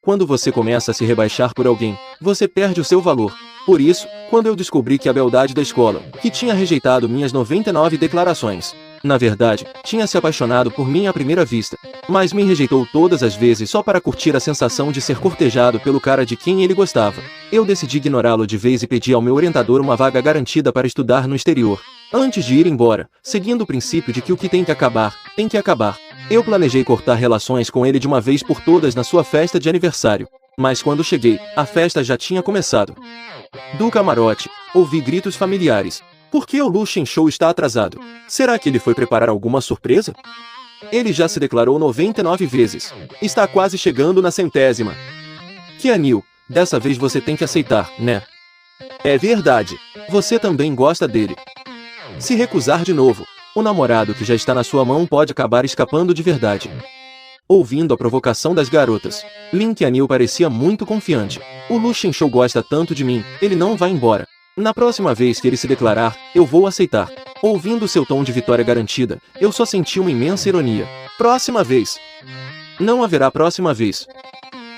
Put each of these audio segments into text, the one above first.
Quando você começa a se rebaixar por alguém, você perde o seu valor. Por isso, quando eu descobri que a beldade da escola, que tinha rejeitado minhas 99 declarações, na verdade, tinha se apaixonado por mim à primeira vista, mas me rejeitou todas as vezes só para curtir a sensação de ser cortejado pelo cara de quem ele gostava, eu decidi ignorá-lo de vez e pedi ao meu orientador uma vaga garantida para estudar no exterior. Antes de ir embora, seguindo o princípio de que o que tem que acabar, eu planejei cortar relações com ele de uma vez por todas na sua festa de aniversário. Mas quando cheguei, a festa já tinha começado. Do camarote, ouvi gritos familiares. Por que o Lu Shenshou está atrasado? Será que ele foi preparar alguma surpresa? Ele já se declarou 99 vezes. Está quase chegando na 100ª. Qianyu, dessa vez você tem que aceitar, né? É verdade. Você também gosta dele. Se recusar de novo, o namorado que já está na sua mão pode acabar escapando de verdade. Ouvindo a provocação das garotas, Lin Qianyu parecia muito confiante. O Lu Shenshou gosta tanto de mim, ele não vai embora. Na próxima vez que ele se declarar, eu vou aceitar. Ouvindo seu tom de vitória garantida, eu só senti uma imensa ironia. Próxima vez. Não haverá próxima vez.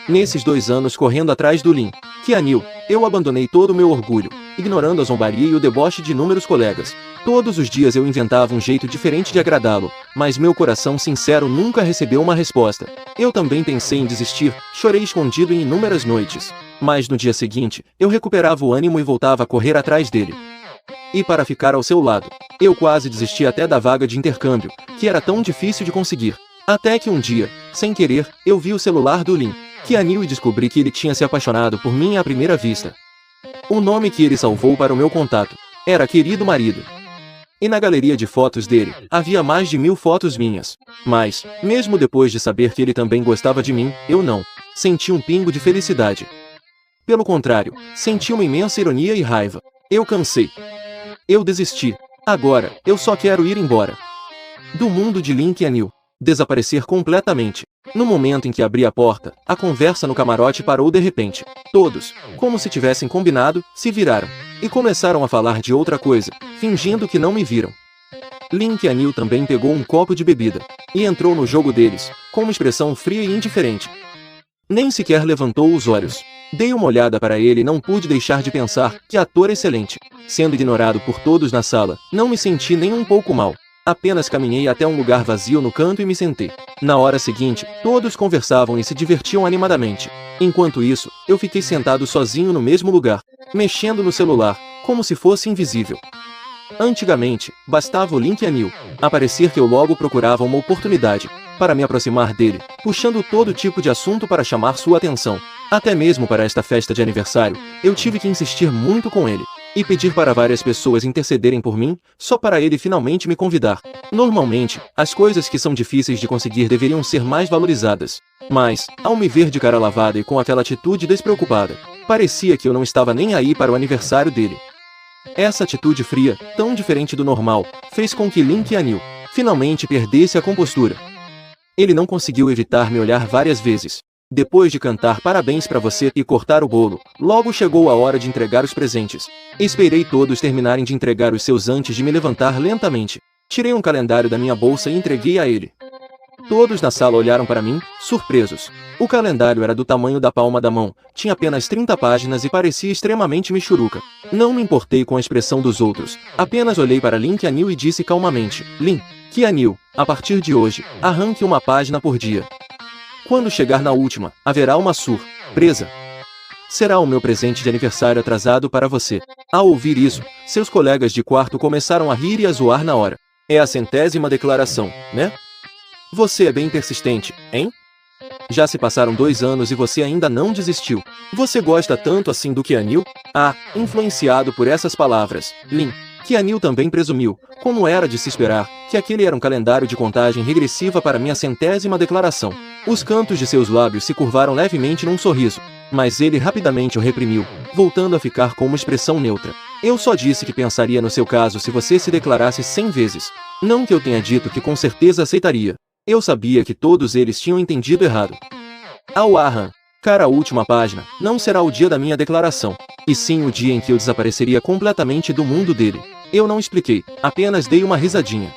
Nesses 2 anos correndo atrás do Lin Qianyu, eu abandonei todo o meu orgulho, ignorando a zombaria e o deboche de inúmeros colegas. Todos os dias eu inventava um jeito diferente de agradá-lo, mas meu coração sincero nunca recebeu uma resposta. Eu também pensei em desistir, chorei escondido em inúmeras noites. Mas no dia seguinte, eu recuperava o ânimo e voltava a correr atrás dele. E para ficar ao seu lado, eu quase desisti até da vaga de intercâmbio, que era tão difícil de conseguir. Até que um dia, sem querer, eu vi o celular do Lin Qianyu e descobri que ele tinha se apaixonado por mim à primeira vista. O nome que ele salvou para o meu contato era Querido Marido. E na galeria de fotos dele, havia mais de 1000 fotos minhas. Mas, mesmo depois de saber que ele também gostava de mim, eu não senti um pingo de felicidade. Pelo contrário, senti uma imensa ironia e raiva. Eu cansei. Eu desisti. Agora, eu só quero ir embora do mundo de Lin Qianyu. Desaparecer completamente. No momento em que abri a porta, a conversa no camarote parou de repente. Todos, como se tivessem combinado, se viraram e começaram a falar de outra coisa, fingindo que não me viram. Lin Qianyu também pegou um copo de bebida e entrou no jogo deles, com uma expressão fria e indiferente. Nem sequer levantou os olhos. Dei uma olhada para ele e não pude deixar de pensar, que ator excelente. Sendo ignorado por todos na sala, não me senti nem um pouco mal. Apenas caminhei até um lugar vazio no canto e me sentei. Na hora seguinte, todos conversavam e se divertiam animadamente. Enquanto isso, eu fiquei sentado sozinho no mesmo lugar, mexendo no celular, como se fosse invisível. Antigamente, bastava o Lin Qianyu aparecer que eu logo procurava uma oportunidade para me aproximar dele, puxando todo tipo de assunto para chamar sua atenção. Até mesmo para esta festa de aniversário, eu tive que insistir muito com ele e pedir para várias pessoas intercederem por mim, só para ele finalmente me convidar. Normalmente, as coisas que são difíceis de conseguir deveriam ser mais valorizadas. Mas, ao me ver de cara lavada e com aquela atitude despreocupada, parecia que eu não estava nem aí para o aniversário dele. Essa atitude fria, tão diferente do normal, fez com que Lin Qianyu finalmente perdesse a compostura. Ele não conseguiu evitar me olhar várias vezes. Depois de cantar parabéns pra você e cortar o bolo, logo chegou a hora de entregar os presentes. Esperei todos terminarem de entregar os seus antes de me levantar lentamente. Tirei um calendário da minha bolsa e entreguei a ele. Todos na sala olharam para mim, surpresos. O calendário era do tamanho da palma da mão, tinha apenas 30 páginas e parecia extremamente michuruca. Não me importei com a expressão dos outros, apenas olhei para Lin Qianyu e disse calmamente: Lin Qianyu, a partir de hoje, arranque uma página por dia. Quando chegar na última, haverá uma surpresa. Será o meu presente de aniversário atrasado para você. Ao ouvir isso, seus colegas de quarto começaram a rir e a zoar na hora. É a 100ª declaração, né? Você é bem persistente, hein? Já se passaram 2 anos e você ainda não desistiu. Você gosta tanto assim do Qianyu? Ah, influenciado por essas palavras, Lin Qianyu também presumiu, como era de se esperar, que aquele era um calendário de contagem regressiva para minha 100ª declaração. Os cantos de seus lábios se curvaram levemente num sorriso, mas ele rapidamente o reprimiu, voltando a ficar com uma expressão neutra. Eu só disse que pensaria no seu caso se você se declarasse 100 vezes. Não que eu tenha dito que com certeza aceitaria. Eu sabia que todos eles tinham entendido errado. Ao arrancar a última página, não será o dia da minha declaração, e sim o dia em que eu desapareceria completamente do mundo dele. Eu não expliquei, apenas dei uma risadinha.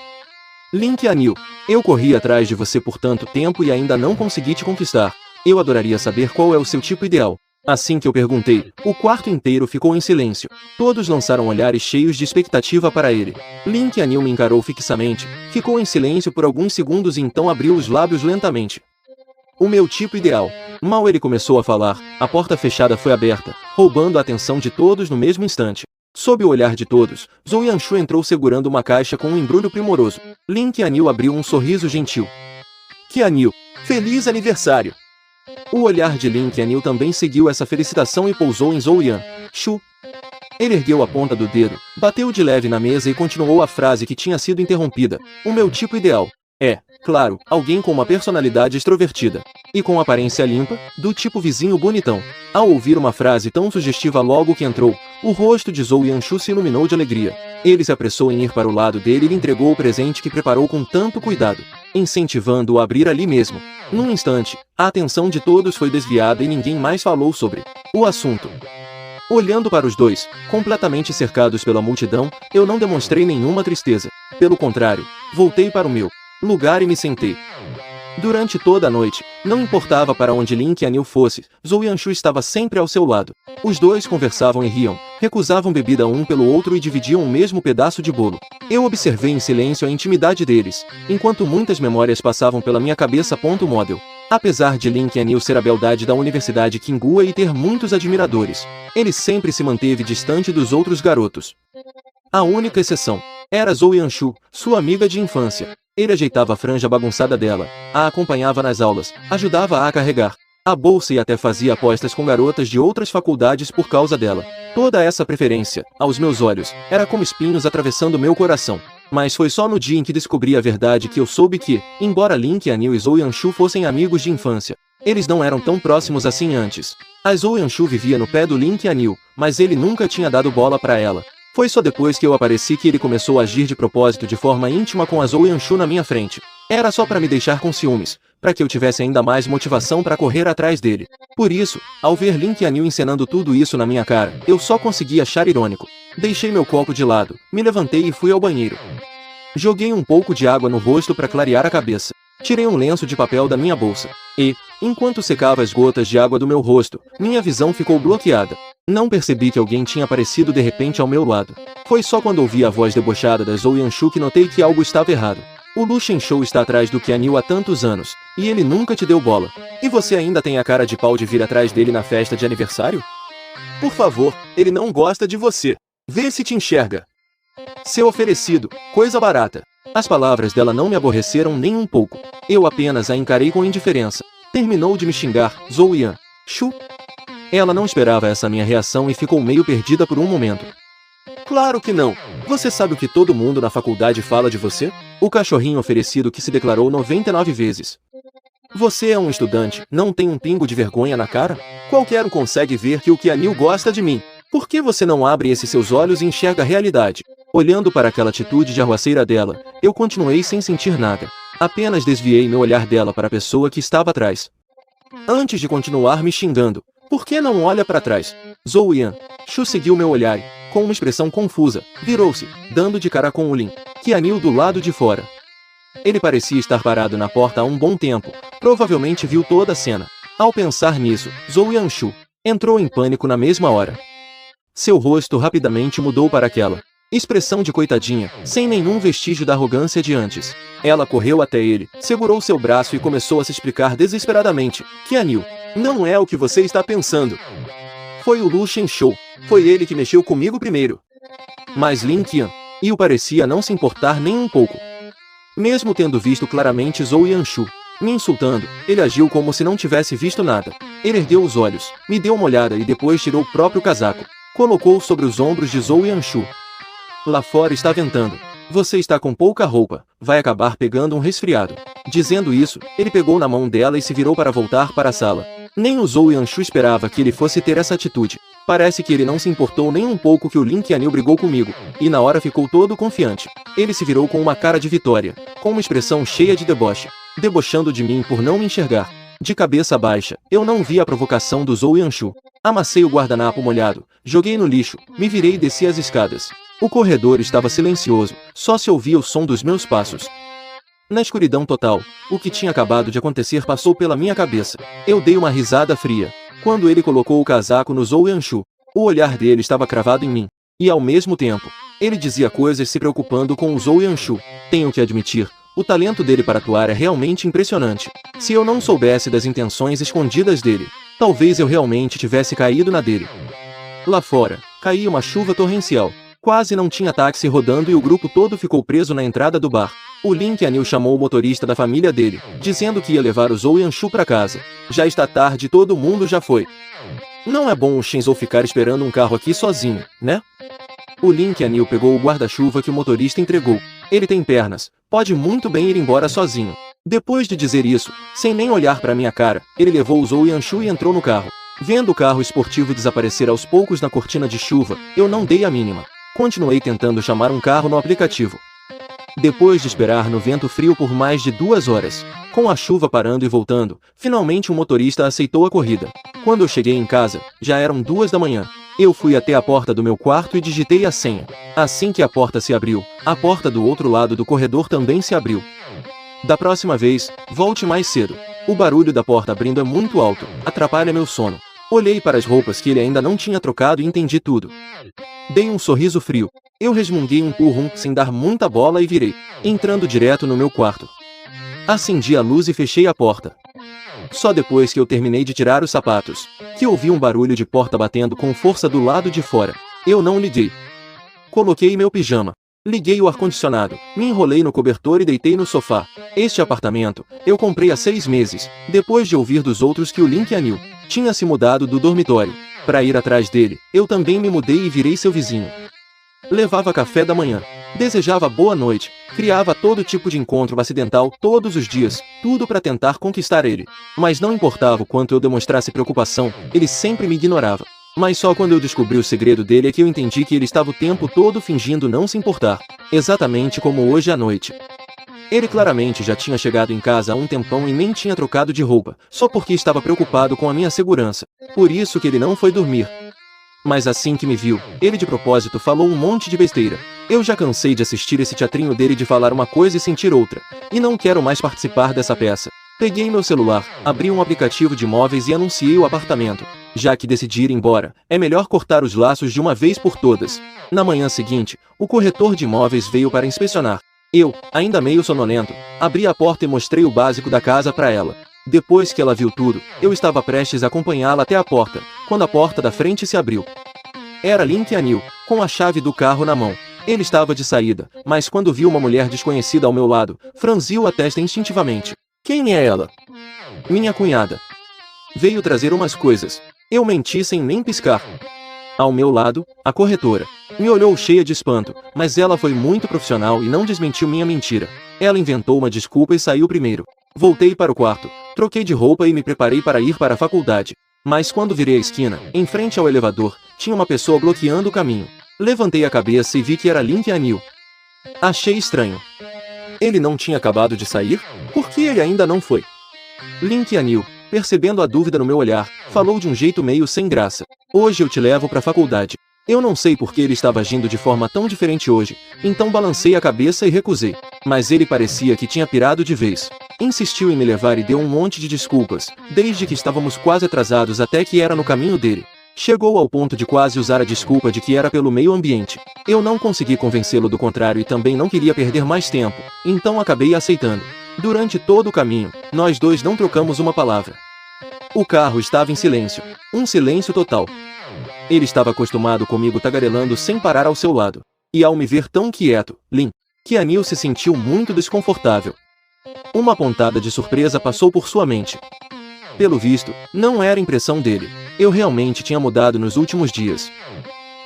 Lin Qianyu, eu corri atrás de você por tanto tempo e ainda não consegui te conquistar. Eu adoraria saber qual é o seu tipo ideal. Assim que eu perguntei, o quarto inteiro ficou em silêncio. Todos lançaram olhares cheios de expectativa para ele. Link Anil me encarou fixamente, ficou em silêncio por alguns segundos e então abriu os lábios lentamente. O meu tipo ideal. Mal ele começou a falar, a porta fechada foi aberta, roubando a atenção de todos no mesmo instante. Sob o olhar de todos, Zhou Yanshu entrou segurando uma caixa com um embrulho primoroso. Link Anil abriu um sorriso gentil. Que Anil! Feliz aniversário! O olhar de Link Anil também seguiu essa felicitação e pousou em Zhou Yanshu. Ele ergueu a ponta do dedo, bateu de leve na mesa e continuou a frase que tinha sido interrompida. O meu tipo ideal é, claro, alguém com uma personalidade extrovertida e com aparência limpa, do tipo vizinho bonitão. Ao ouvir uma frase tão sugestiva logo que entrou, o rosto de Zhou Yanshu se iluminou de alegria. Ele se apressou em ir para o lado dele e lhe entregou o presente que preparou com tanto cuidado, incentivando-o a abrir ali mesmo. Num instante, a atenção de todos foi desviada e ninguém mais falou sobre o assunto. Olhando para os dois, completamente cercados pela multidão, eu não demonstrei nenhuma tristeza. Pelo contrário, voltei para o meu lugar e me sentei. Durante toda a noite, não importava para onde Link Anil fosse, Zhou Yanshu estava sempre ao seu lado. Os dois conversavam e riam, recusavam bebida um pelo outro e dividiam o mesmo pedaço de bolo. Eu observei em silêncio a intimidade deles, enquanto muitas memórias passavam pela minha cabeça. Model. Apesar de Link Anil ser a beldade da Universidade Kingua e ter muitos admiradores, ele sempre se manteve distante dos outros garotos. A única exceção era Zhou Yanshu, sua amiga de infância. Ele ajeitava a franja bagunçada dela, a acompanhava nas aulas, ajudava a carregar a bolsa e até fazia apostas com garotas de outras faculdades por causa dela. Toda essa preferência, aos meus olhos, era como espinhos atravessando meu coração. Mas foi só no dia em que descobri a verdade que eu soube que, embora Link Anil e Zhou Yanshu fossem amigos de infância, eles não eram tão próximos assim antes. A Zhou Yanshu vivia no pé do Link Anil, mas ele nunca tinha dado bola para ela. Foi só depois que eu apareci que ele começou a agir de propósito de forma íntima com a Zhou Yanshu na minha frente. Era só para me deixar com ciúmes, para que eu tivesse ainda mais motivação para correr atrás dele. Por isso, ao ver Link Anil encenando tudo isso na minha cara, eu só consegui achar irônico. Deixei meu copo de lado, me levantei e fui ao banheiro. Joguei um pouco de água no rosto para clarear a cabeça. Tirei um lenço de papel da minha bolsa. E, enquanto secava as gotas de água do meu rosto, minha visão ficou bloqueada. Não percebi que alguém tinha aparecido de repente ao meu lado. Foi só quando ouvi a voz debochada da Zhou Yanshu que notei que algo estava errado. O Lu Shenshou está atrás do Qi Anil há tantos anos, e ele nunca te deu bola. E você ainda tem a cara de pau de vir atrás dele na festa de aniversário? Por favor, ele não gosta de você. Vê se te enxerga. Seu oferecido, coisa barata. As palavras dela não me aborreceram nem um pouco. Eu apenas a encarei com indiferença. Terminou de me xingar, Zhou Yanshu. Ela não esperava essa minha reação e ficou meio perdida por um momento. Claro que não. Você sabe o que todo mundo na faculdade fala de você? O cachorrinho oferecido que se declarou 99 vezes. Você é um estudante, não tem um pingo de vergonha na cara? Qualquer um consegue ver que o Qi Anil gosta de mim. Por que você não abre esses seus olhos e enxerga a realidade? Olhando para aquela atitude de arruaceira dela, eu continuei sem sentir nada. Apenas desviei meu olhar dela para a pessoa que estava atrás. Antes de continuar me xingando, por que não olha para trás? Zhou Yanshu seguiu meu olhar e, com uma expressão confusa, virou-se, dando de cara com o Lin Qi Anil do lado de fora. Ele parecia estar parado na porta há um bom tempo, provavelmente viu toda a cena. Ao pensar nisso, Zhou Yanshu entrou em pânico na mesma hora. Seu rosto rapidamente mudou para aquela expressão de coitadinha, sem nenhum vestígio da arrogância de antes. Ela correu até ele, segurou seu braço e começou a se explicar desesperadamente. Qi Anil, não é o que você está pensando. Foi o Lu Shenshou. Foi ele que mexeu comigo primeiro. Mas Lin Qianyu parecia não se importar nem um pouco. Mesmo tendo visto claramente Zhou Yanshu me insultando, ele agiu como se não tivesse visto nada. Ele ergueu os olhos, me deu uma olhada e depois tirou o próprio casaco. Colocou sobre os ombros de Zhou Yanshu. Lá fora está ventando. Você está com pouca roupa, vai acabar pegando um resfriado. Dizendo isso, ele pegou na mão dela e se virou para voltar para a sala. Nem o Zhou Yanshu esperava que ele fosse ter essa atitude. Parece que ele não se importou nem um pouco que o Lin Qianyu brigou comigo, e na hora ficou todo confiante. Ele se virou com uma cara de vitória, com uma expressão cheia de deboche, debochando de mim por não me enxergar. De cabeça baixa, eu não vi a provocação do Zhou Yanshu. Amassei o guardanapo molhado, joguei no lixo, me virei e desci as escadas. O corredor estava silencioso, só se ouvia o som dos meus passos. Na escuridão total, o que tinha acabado de acontecer passou pela minha cabeça. Eu dei uma risada fria. Quando ele colocou o casaco no Zhou Yanshu, o olhar dele estava cravado em mim. E ao mesmo tempo, ele dizia coisas se preocupando com o Zhou Yanshu. Tenho que admitir, o talento dele para atuar é realmente impressionante. Se eu não soubesse das intenções escondidas dele, talvez eu realmente tivesse caído na dele. Lá fora, caía uma chuva torrencial. Quase não tinha táxi rodando e o grupo todo ficou preso na entrada do bar. O Lin Qianyu chamou o motorista da família dele, dizendo que ia levar o Zhou Yanshu para casa. Já está tarde e todo mundo já foi. Não é bom o Shinzou ficar esperando um carro aqui sozinho, né? O Lin Qianyu pegou o guarda-chuva que o motorista entregou. Ele tem pernas, pode muito bem ir embora sozinho. Depois de dizer isso, sem nem olhar para minha cara, ele levou o Zhou Yanshu e entrou no carro. Vendo o carro esportivo desaparecer aos poucos na cortina de chuva, eu não dei a mínima. Continuei tentando chamar um carro no aplicativo. Depois de esperar no vento frio por mais de 2 horas, com a chuva parando e voltando, finalmente o motorista aceitou a corrida. Quando eu cheguei em casa, já eram 2 da manhã. Eu fui até a porta do meu quarto e digitei a senha. Assim que a porta se abriu, a porta do outro lado do corredor também se abriu. Da próxima vez, volte mais cedo. O barulho da porta abrindo é muito alto, atrapalha meu sono. Olhei para as roupas que ele ainda não tinha trocado e entendi tudo. Dei um sorriso frio. Eu resmunguei um purrum sem dar muita bola e virei, entrando direto no meu quarto. Acendi a luz e fechei a porta. Só depois que eu terminei de tirar os sapatos, que ouvi um barulho de porta batendo com força do lado de fora. Eu não liguei. Coloquei meu pijama. Liguei o ar-condicionado, me enrolei no cobertor e deitei no sofá. Este apartamento, eu comprei há 6 meses, depois de ouvir dos outros que o Lin Qianyu tinha se mudado do dormitório. Para ir atrás dele, eu também me mudei e virei seu vizinho. Levava café da manhã, desejava boa noite, criava todo tipo de encontro acidental todos os dias, tudo para tentar conquistar ele. Mas não importava o quanto eu demonstrasse preocupação, ele sempre me ignorava. Mas só quando eu descobri o segredo dele é que eu entendi que ele estava o tempo todo fingindo não se importar, exatamente como hoje à noite. Ele claramente já tinha chegado em casa há um tempão e nem tinha trocado de roupa, só porque estava preocupado com a minha segurança. Por isso que ele não foi dormir. Mas assim que me viu, ele de propósito falou um monte de besteira. Eu já cansei de assistir esse teatrinho dele de falar uma coisa e sentir outra, e não quero mais participar dessa peça. Peguei meu celular, abri um aplicativo de móveis e anunciei o apartamento. Já que decidi ir embora, é melhor cortar os laços de uma vez por todas. Na manhã seguinte, o corretor de imóveis veio para inspecionar. Eu, ainda meio sonolento, abri a porta e mostrei o básico da casa para ela. Depois que ela viu tudo, eu estava prestes a acompanhá-la até a porta, quando a porta da frente se abriu. Era Lin Qianyu, com a chave do carro na mão. Ele estava de saída, mas quando viu uma mulher desconhecida ao meu lado, franziu a testa instintivamente. Quem é ela? Minha cunhada. Veio trazer umas coisas. Eu menti sem nem piscar. Ao meu lado, a corretora me olhou cheia de espanto, mas ela foi muito profissional e não desmentiu minha mentira. Ela inventou uma desculpa e saiu primeiro. Voltei para o quarto, troquei de roupa e me preparei para ir para a faculdade. Mas quando virei a esquina, em frente ao elevador, tinha uma pessoa bloqueando o caminho. Levantei a cabeça e vi que era Lin Qianyu. Achei estranho. Ele não tinha acabado de sair? Por que ele ainda não foi? Lin Qianyu, percebendo a dúvida no meu olhar, falou de um jeito meio sem graça. Hoje eu te levo para a faculdade. Eu não sei por que ele estava agindo de forma tão diferente hoje, então balancei a cabeça e recusei. Mas ele parecia que tinha pirado de vez. Insistiu em me levar e deu um monte de desculpas, desde que estávamos quase atrasados até que era no caminho dele. Chegou ao ponto de quase usar a desculpa de que era pelo meio ambiente. Eu não consegui convencê-lo do contrário e também não queria perder mais tempo, então acabei aceitando. Durante todo o caminho, nós dois não trocamos uma palavra. O carro estava em silêncio. Um silêncio total. Ele estava acostumado comigo tagarelando sem parar ao seu lado. E ao me ver tão quieto, Lin Qianyu se sentiu muito desconfortável. Uma pontada de surpresa passou por sua mente. Pelo visto, não era impressão dele. Eu realmente tinha mudado nos últimos dias.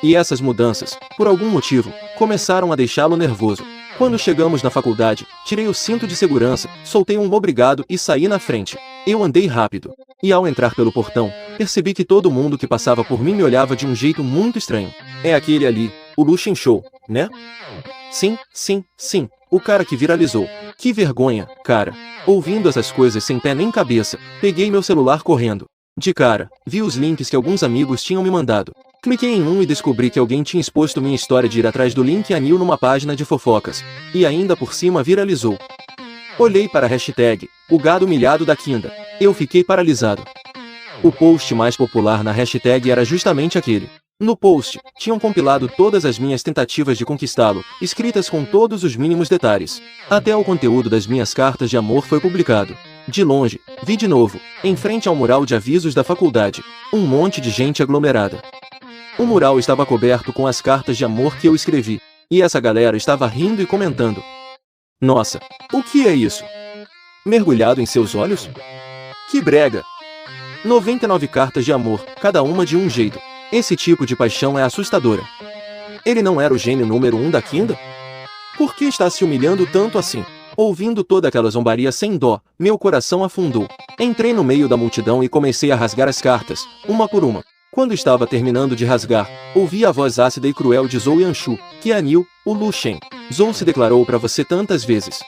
E essas mudanças, por algum motivo, começaram a deixá-lo nervoso. Quando chegamos na faculdade, tirei o cinto de segurança, soltei um obrigado e saí na frente. Eu andei rápido. E ao entrar pelo portão, percebi que todo mundo que passava por mim me olhava de um jeito muito estranho. É aquele ali, o Lu Xinshou, né? Sim, o cara que viralizou. Que vergonha, cara. Ouvindo essas coisas sem pé nem cabeça, peguei meu celular correndo. De cara, vi os links que alguns amigos tinham me mandado. Cliquei em um e descobri que alguém tinha exposto minha história de ir atrás do Lin Qianyu numa página de fofocas. E ainda por cima viralizou. Olhei para a hashtag, o gado humilhado da Quinda. Eu fiquei paralisado. O post mais popular na hashtag era justamente aquele. No post, tinham compilado todas as minhas tentativas de conquistá-lo, escritas com todos os mínimos detalhes. Até o conteúdo das minhas cartas de amor foi publicado. De longe, vi de novo, em frente ao mural de avisos da faculdade, um monte de gente aglomerada. O mural estava coberto com as cartas de amor que eu escrevi, e essa galera estava rindo e comentando. Nossa, o que é isso? Mergulhado em seus olhos? Que brega! 99 cartas de amor, cada uma de um jeito. Esse tipo de paixão é assustadora. Ele não era o gênio número 1 da Quinda? Por que está se humilhando tanto assim? Ouvindo toda aquela zombaria sem dó, meu coração afundou. Entrei no meio da multidão e comecei a rasgar as cartas, uma por uma. Quando estava terminando de rasgar, ouvi a voz ácida e cruel de Zhou Yanshu, que é Anil, o Lu Shen. Zhou se declarou para você tantas vezes.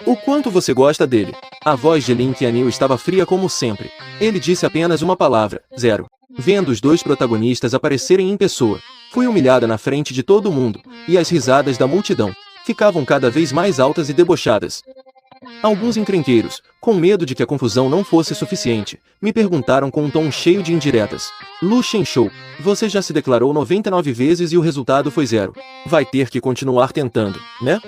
O quanto você gosta dele. A voz de Lin Qianyu estava fria como sempre. Ele disse apenas uma palavra, 0. Vendo os dois protagonistas aparecerem em pessoa, fui humilhada na frente de todo mundo, e as risadas da multidão ficavam cada vez mais altas e debochadas. Alguns encrenqueiros, com medo de que a confusão não fosse suficiente, me perguntaram com um tom cheio de indiretas. Lu Shenshou, você já se declarou 99 vezes e o resultado foi 0. Vai ter que continuar tentando, né?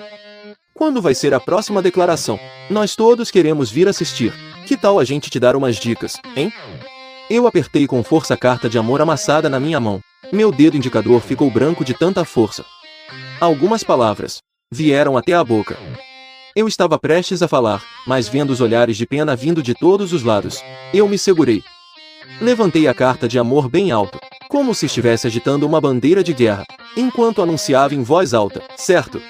Quando vai ser a próxima declaração? Nós todos queremos vir assistir. Que tal a gente te dar umas dicas, hein? Eu apertei com força a carta de amor amassada na minha mão. Meu dedo indicador ficou branco de tanta força. Algumas palavras vieram até a boca. Eu estava prestes a falar, mas vendo os olhares de pena vindo de todos os lados, eu me segurei. Levantei a carta de amor bem alto, como se estivesse agitando uma bandeira de guerra, enquanto anunciava em voz alta, certo?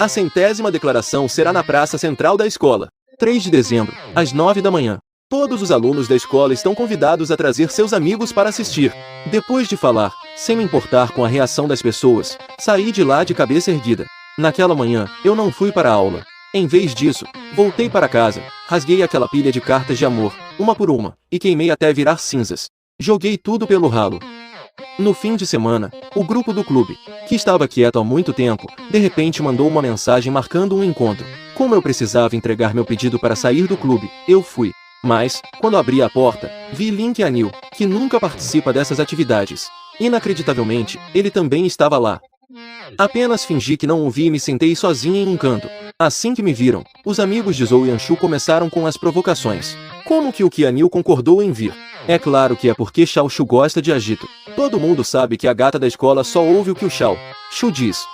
A 100ª declaração será na praça central da escola. 3 de dezembro, às 9 da manhã. Todos os alunos da escola estão convidados a trazer seus amigos para assistir. Depois de falar, sem me importar com a reação das pessoas, saí de lá de cabeça erguida. Naquela manhã, eu não fui para a aula. Em vez disso, voltei para casa, rasguei aquela pilha de cartas de amor, uma por uma, e queimei até virar cinzas. Joguei tudo pelo ralo. No fim de semana, o grupo do clube, que estava quieto há muito tempo, de repente mandou uma mensagem marcando um encontro. Como eu precisava entregar meu pedido para sair do clube, eu fui. Mas, quando abri a porta, vi Lin Qianyu, que nunca participa dessas atividades. Inacreditavelmente, ele também estava lá. Apenas fingi que não o vi e me sentei sozinha em um canto. Assim que me viram, os amigos de Zhou Yanshu começaram com as provocações. Como que o Qianyu concordou em vir? É claro que é porque Xiao Shu gosta de agito. Todo mundo sabe que a gata da escola só ouve o que o Xiao Shu diz.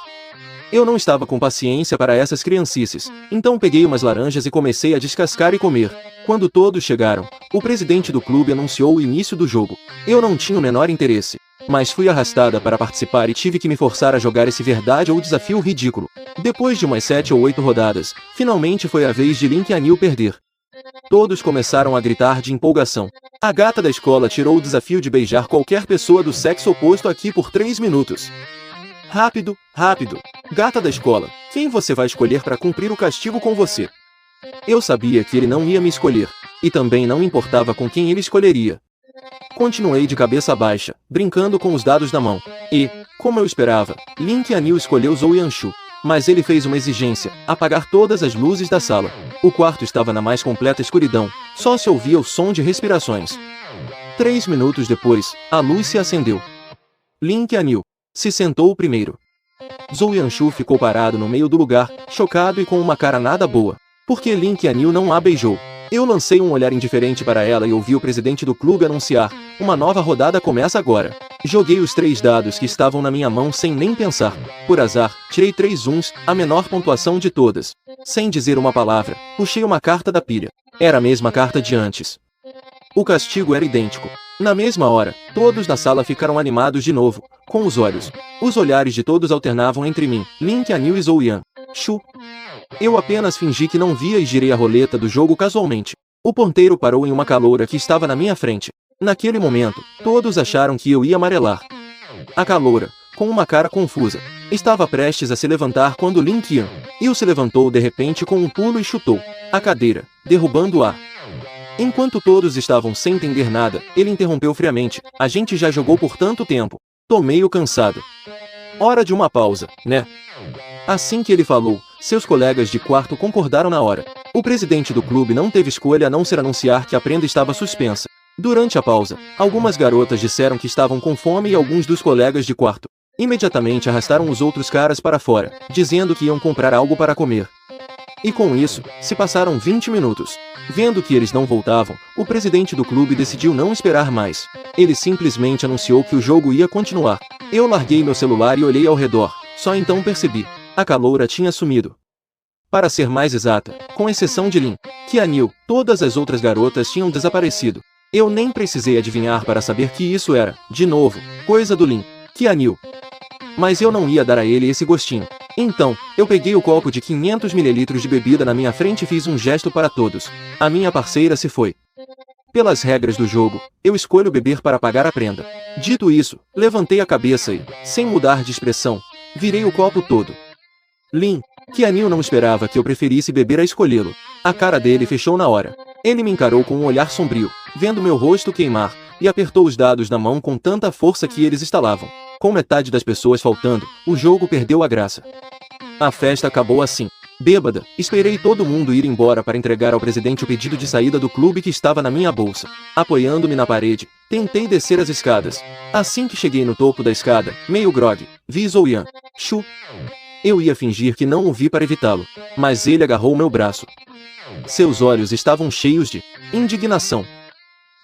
Eu não estava com paciência para essas criancices, então peguei umas laranjas e comecei a descascar e comer. Quando todos chegaram, o presidente do clube anunciou o início do jogo. Eu não tinha o menor interesse, mas fui arrastada para participar e tive que me forçar a jogar esse verdade ou desafio ridículo. Depois de umas 7 ou 8 rodadas, finalmente foi a vez de Lin Qianyu perder. Todos começaram a gritar de empolgação. A gata da escola tirou o desafio de beijar qualquer pessoa do sexo oposto aqui por 3 minutos. Rápido, rápido. Gata da escola, quem você vai escolher para cumprir o castigo com você? Eu sabia que ele não ia me escolher, e também não importava com quem ele escolheria. Continuei de cabeça baixa, brincando com os dados na mão. E, como eu esperava, Lin Qianyu escolheu Zhou Yanshu. Mas ele fez uma exigência, apagar todas as luzes da sala. O quarto estava na mais completa escuridão, só se ouvia o som de respirações. 3 minutos depois, a luz se acendeu. Lin Qianyu se sentou primeiro. Zhou Yanshu ficou parado no meio do lugar, chocado e com uma cara nada boa. Porque Lin Qianyu não a beijou. Eu lancei um olhar indiferente para ela e ouvi o presidente do clube anunciar, uma nova rodada começa agora. Joguei os 3 dados que estavam na minha mão sem nem pensar. Por azar, tirei 3 uns, a menor pontuação de todas. Sem dizer uma palavra, puxei uma carta da pilha. Era a mesma carta de antes. O castigo era idêntico. Na mesma hora, todos na sala ficaram animados de novo, com os olhos. Os olhares de todos alternavam entre mim, Lin Qianyu e Zhou Yanshu. Eu apenas fingi que não via e girei a roleta do jogo casualmente. O ponteiro parou em uma caloura que estava na minha frente. Naquele momento, todos acharam que eu ia amarelar. A caloura, com uma cara confusa, estava prestes a se levantar quando Lin Qianyu se levantou de repente com um pulo e chutou a cadeira, derrubando-a. Enquanto todos estavam sem entender nada, ele interrompeu friamente. A gente já jogou por tanto tempo. Tô meio cansado. Hora de uma pausa, né? Assim que ele falou, seus colegas de quarto concordaram na hora. O presidente do clube não teve escolha a não ser anunciar que a prenda estava suspensa. Durante a pausa, algumas garotas disseram que estavam com fome e alguns dos colegas de quarto imediatamente arrastaram os outros caras para fora, dizendo que iam comprar algo para comer. E com isso, se passaram 20 minutos. Vendo que eles não voltavam, o presidente do clube decidiu não esperar mais. Ele simplesmente anunciou que o jogo ia continuar. Eu larguei meu celular e olhei ao redor. Só então percebi. A caloura tinha sumido. Para ser mais exata, com exceção de Lin, Qianyu, todas as outras garotas tinham desaparecido. Eu nem precisei adivinhar para saber que isso era, de novo, coisa do Lin, Qianyu. Mas eu não ia dar a ele esse gostinho. Então, eu peguei o copo de 500 ml de bebida na minha frente e fiz um gesto para todos. A minha parceira se foi. Pelas regras do jogo, eu escolho beber para pagar a prenda. Dito isso, levantei a cabeça e, sem mudar de expressão, virei o copo todo. Lin, Qianyu não esperava que eu preferisse beber a escolhê-lo. A cara dele fechou na hora. Ele me encarou com um olhar sombrio, vendo meu rosto queimar, e apertou os dados na mão com tanta força que eles estalavam. Com metade das pessoas faltando, o jogo perdeu a graça. A festa acabou assim. Bêbada, esperei todo mundo ir embora para entregar ao presidente o pedido de saída do clube que estava na minha bolsa. Apoiando-me na parede, tentei descer as escadas. Assim que cheguei no topo da escada, meio grogue, vi Zhou Shu. Eu ia fingir que não o vi para evitá-lo, mas ele agarrou meu braço. Seus olhos estavam cheios de indignação.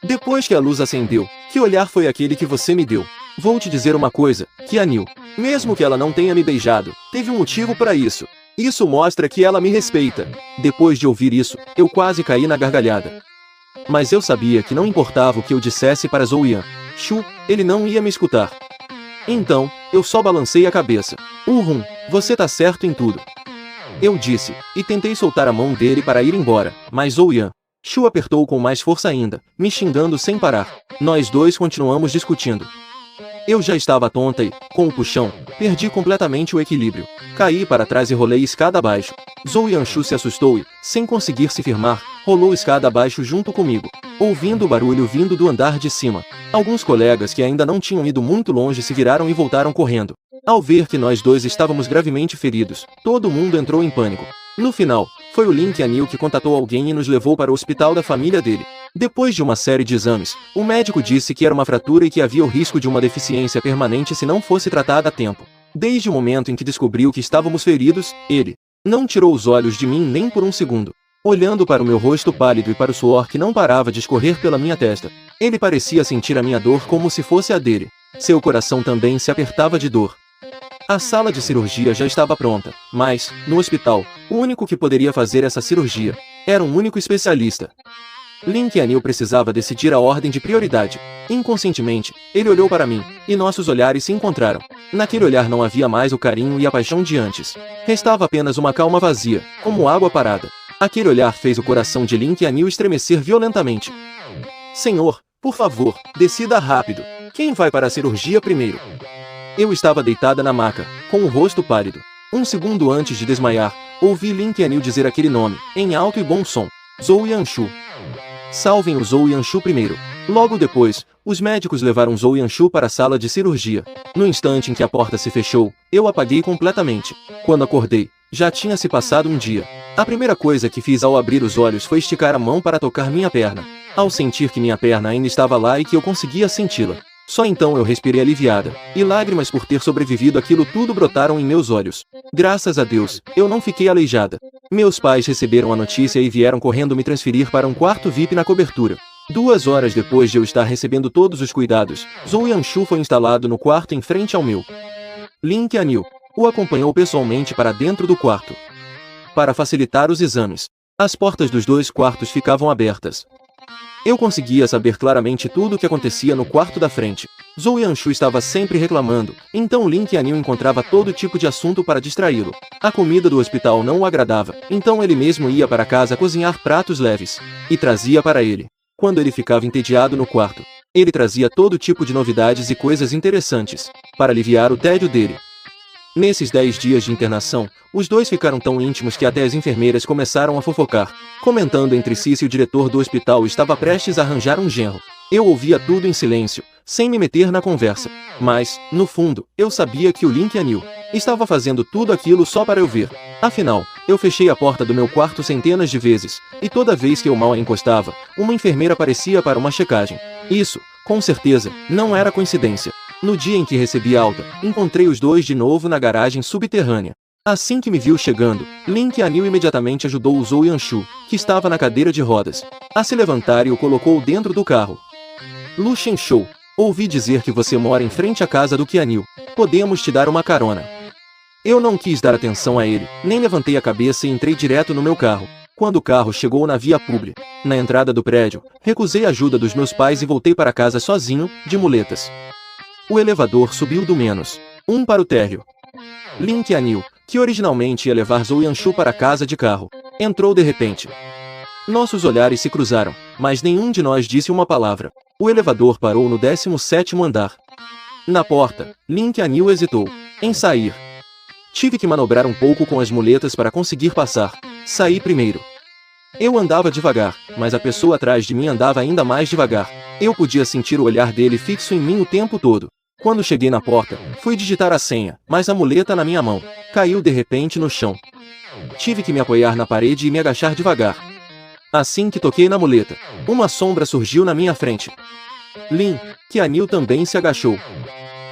Depois que a luz acendeu, que olhar foi aquele que você me deu? Vou te dizer uma coisa, Qianyu. Mesmo que ela não tenha me beijado, teve um motivo para isso. Isso mostra que ela me respeita. Depois de ouvir isso, eu quase caí na gargalhada. Mas eu sabia que não importava o que eu dissesse para Zhou Shu, ele não ia me escutar. Então, eu só balancei a cabeça. Você tá certo em tudo. Eu disse, e tentei soltar a mão dele para ir embora, mas Zhou Shu apertou com mais força ainda, me xingando sem parar. Nós dois continuamos discutindo. Eu já estava tonta e, com o puxão, perdi completamente o equilíbrio. Caí para trás e rolei escada abaixo. Zhou Shu se assustou e, sem conseguir se firmar, rolou escada abaixo junto comigo, ouvindo o barulho vindo do andar de cima. Alguns colegas que ainda não tinham ido muito longe se viraram e voltaram correndo. Ao ver que nós dois estávamos gravemente feridos, todo mundo entrou em pânico. No final, foi o Lin Qianyu que contatou alguém e nos levou para o hospital da família dele. Depois de uma série de exames, o médico disse que era uma fratura e que havia o risco de uma deficiência permanente se não fosse tratada a tempo. Desde o momento em que descobriu que estávamos feridos, ele não tirou os olhos de mim nem por um segundo. Olhando para o meu rosto pálido e para o suor que não parava de escorrer pela minha testa, ele parecia sentir a minha dor como se fosse a dele. Seu coração também se apertava de dor. A sala de cirurgia já estava pronta, mas, no hospital, o único que poderia fazer essa cirurgia era um único especialista. Lin Qianyu precisava decidir a ordem de prioridade. Inconscientemente, ele olhou para mim, e nossos olhares se encontraram. Naquele olhar não havia mais o carinho e a paixão de antes. Restava apenas uma calma vazia, como água parada. Aquele olhar fez o coração de Lin Qianyu estremecer violentamente. Senhor, por favor, decida rápido. Quem vai para a cirurgia primeiro? Eu estava deitada na maca, com o rosto pálido. Um segundo antes de desmaiar, ouvi Lin Qianyu dizer aquele nome, em alto e bom som. Zhou Shu. Salvem o Zhou Shu primeiro. Logo depois, os médicos levaram Zhou Shu para a sala de cirurgia. No instante em que a porta se fechou, eu apaguei completamente. Quando acordei, já tinha se passado um dia. A primeira coisa que fiz ao abrir os olhos foi esticar a mão para tocar minha perna. Ao sentir que minha perna ainda estava lá e que eu conseguia senti-la, só então eu respirei aliviada, e lágrimas por ter sobrevivido àquilo tudo brotaram em meus olhos. Graças a Deus, eu não fiquei aleijada. Meus pais receberam a notícia e vieram correndo me transferir para um quarto VIP na cobertura. 2 horas depois de eu estar recebendo todos os cuidados, Zhou Shu foi instalado no quarto em frente ao meu. Lin Qianyu o acompanhou pessoalmente para dentro do quarto. Para facilitar os exames, as portas dos 2 quartos ficavam abertas. Eu conseguia saber claramente tudo o que acontecia no quarto da frente. Zhou Shu estava sempre reclamando, então Lin Qianyu encontrava todo tipo de assunto para distraí-lo. A comida do hospital não o agradava, então ele mesmo ia para casa cozinhar pratos leves, e trazia para ele. Quando ele ficava entediado no quarto, ele trazia todo tipo de novidades e coisas interessantes, para aliviar o tédio dele. Nesses 10 dias de internação, os dois ficaram tão íntimos que até as enfermeiras começaram a fofocar, comentando entre si se o diretor do hospital estava prestes a arranjar um genro. Eu ouvia tudo em silêncio, sem me meter na conversa. Mas, no fundo, eu sabia que o Lin Qianyu Estava fazendo tudo aquilo só para eu ver. Afinal, eu fechei a porta do meu quarto centenas de vezes, e toda vez que eu mal a encostava, uma enfermeira aparecia para uma checagem. Isso, com certeza, não era coincidência. No dia em que recebi alta, encontrei os dois de novo na garagem subterrânea. Assim que me viu chegando, Lin Qianyu imediatamente ajudou o Zhou Yanshu, que estava na cadeira de rodas, a se levantar e o colocou dentro do carro. Lu Shenshou, ouvi dizer que você mora em frente à casa do Qianyu. Podemos te dar uma carona. Eu não quis dar atenção a ele, nem levantei a cabeça e entrei direto no meu carro. Quando o carro chegou na via pública, na entrada do prédio, recusei a ajuda dos meus pais e voltei para casa sozinho, de muletas. O elevador subiu do -1 para o térreo. Lin Qianyu, que originalmente ia levar Zhou Yanshu para casa de carro, entrou de repente. Nossos olhares se cruzaram, mas nenhum de nós disse uma palavra. O elevador parou no 17º andar. Na porta, Lin Qianyu hesitou em sair. Tive que manobrar um pouco com as muletas para conseguir passar. Saí primeiro. Eu andava devagar, mas a pessoa atrás de mim andava ainda mais devagar. Eu podia sentir o olhar dele fixo em mim o tempo todo. Quando cheguei na porta, fui digitar a senha, mas a muleta na minha mão caiu de repente no chão. Tive que me apoiar na parede e me agachar devagar. Assim que toquei na muleta, uma sombra surgiu na minha frente. Lin Qianyu também se agachou.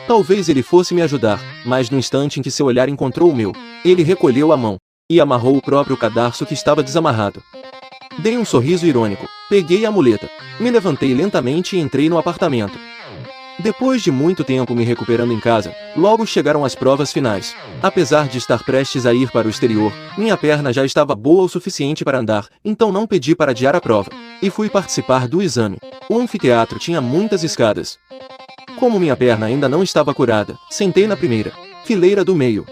Talvez ele fosse me ajudar, mas no instante em que seu olhar encontrou o meu, ele recolheu a mão e amarrou o próprio cadarço que estava desamarrado. Dei um sorriso irônico, peguei a muleta, me levantei lentamente e entrei no apartamento. Depois de muito tempo me recuperando em casa, logo chegaram as provas finais. Apesar de estar prestes a ir para o exterior, minha perna já estava boa o suficiente para andar, então não pedi para adiar a prova. E fui participar do exame. O anfiteatro tinha muitas escadas. Como minha perna ainda não estava curada, sentei na primeira fileira do meio.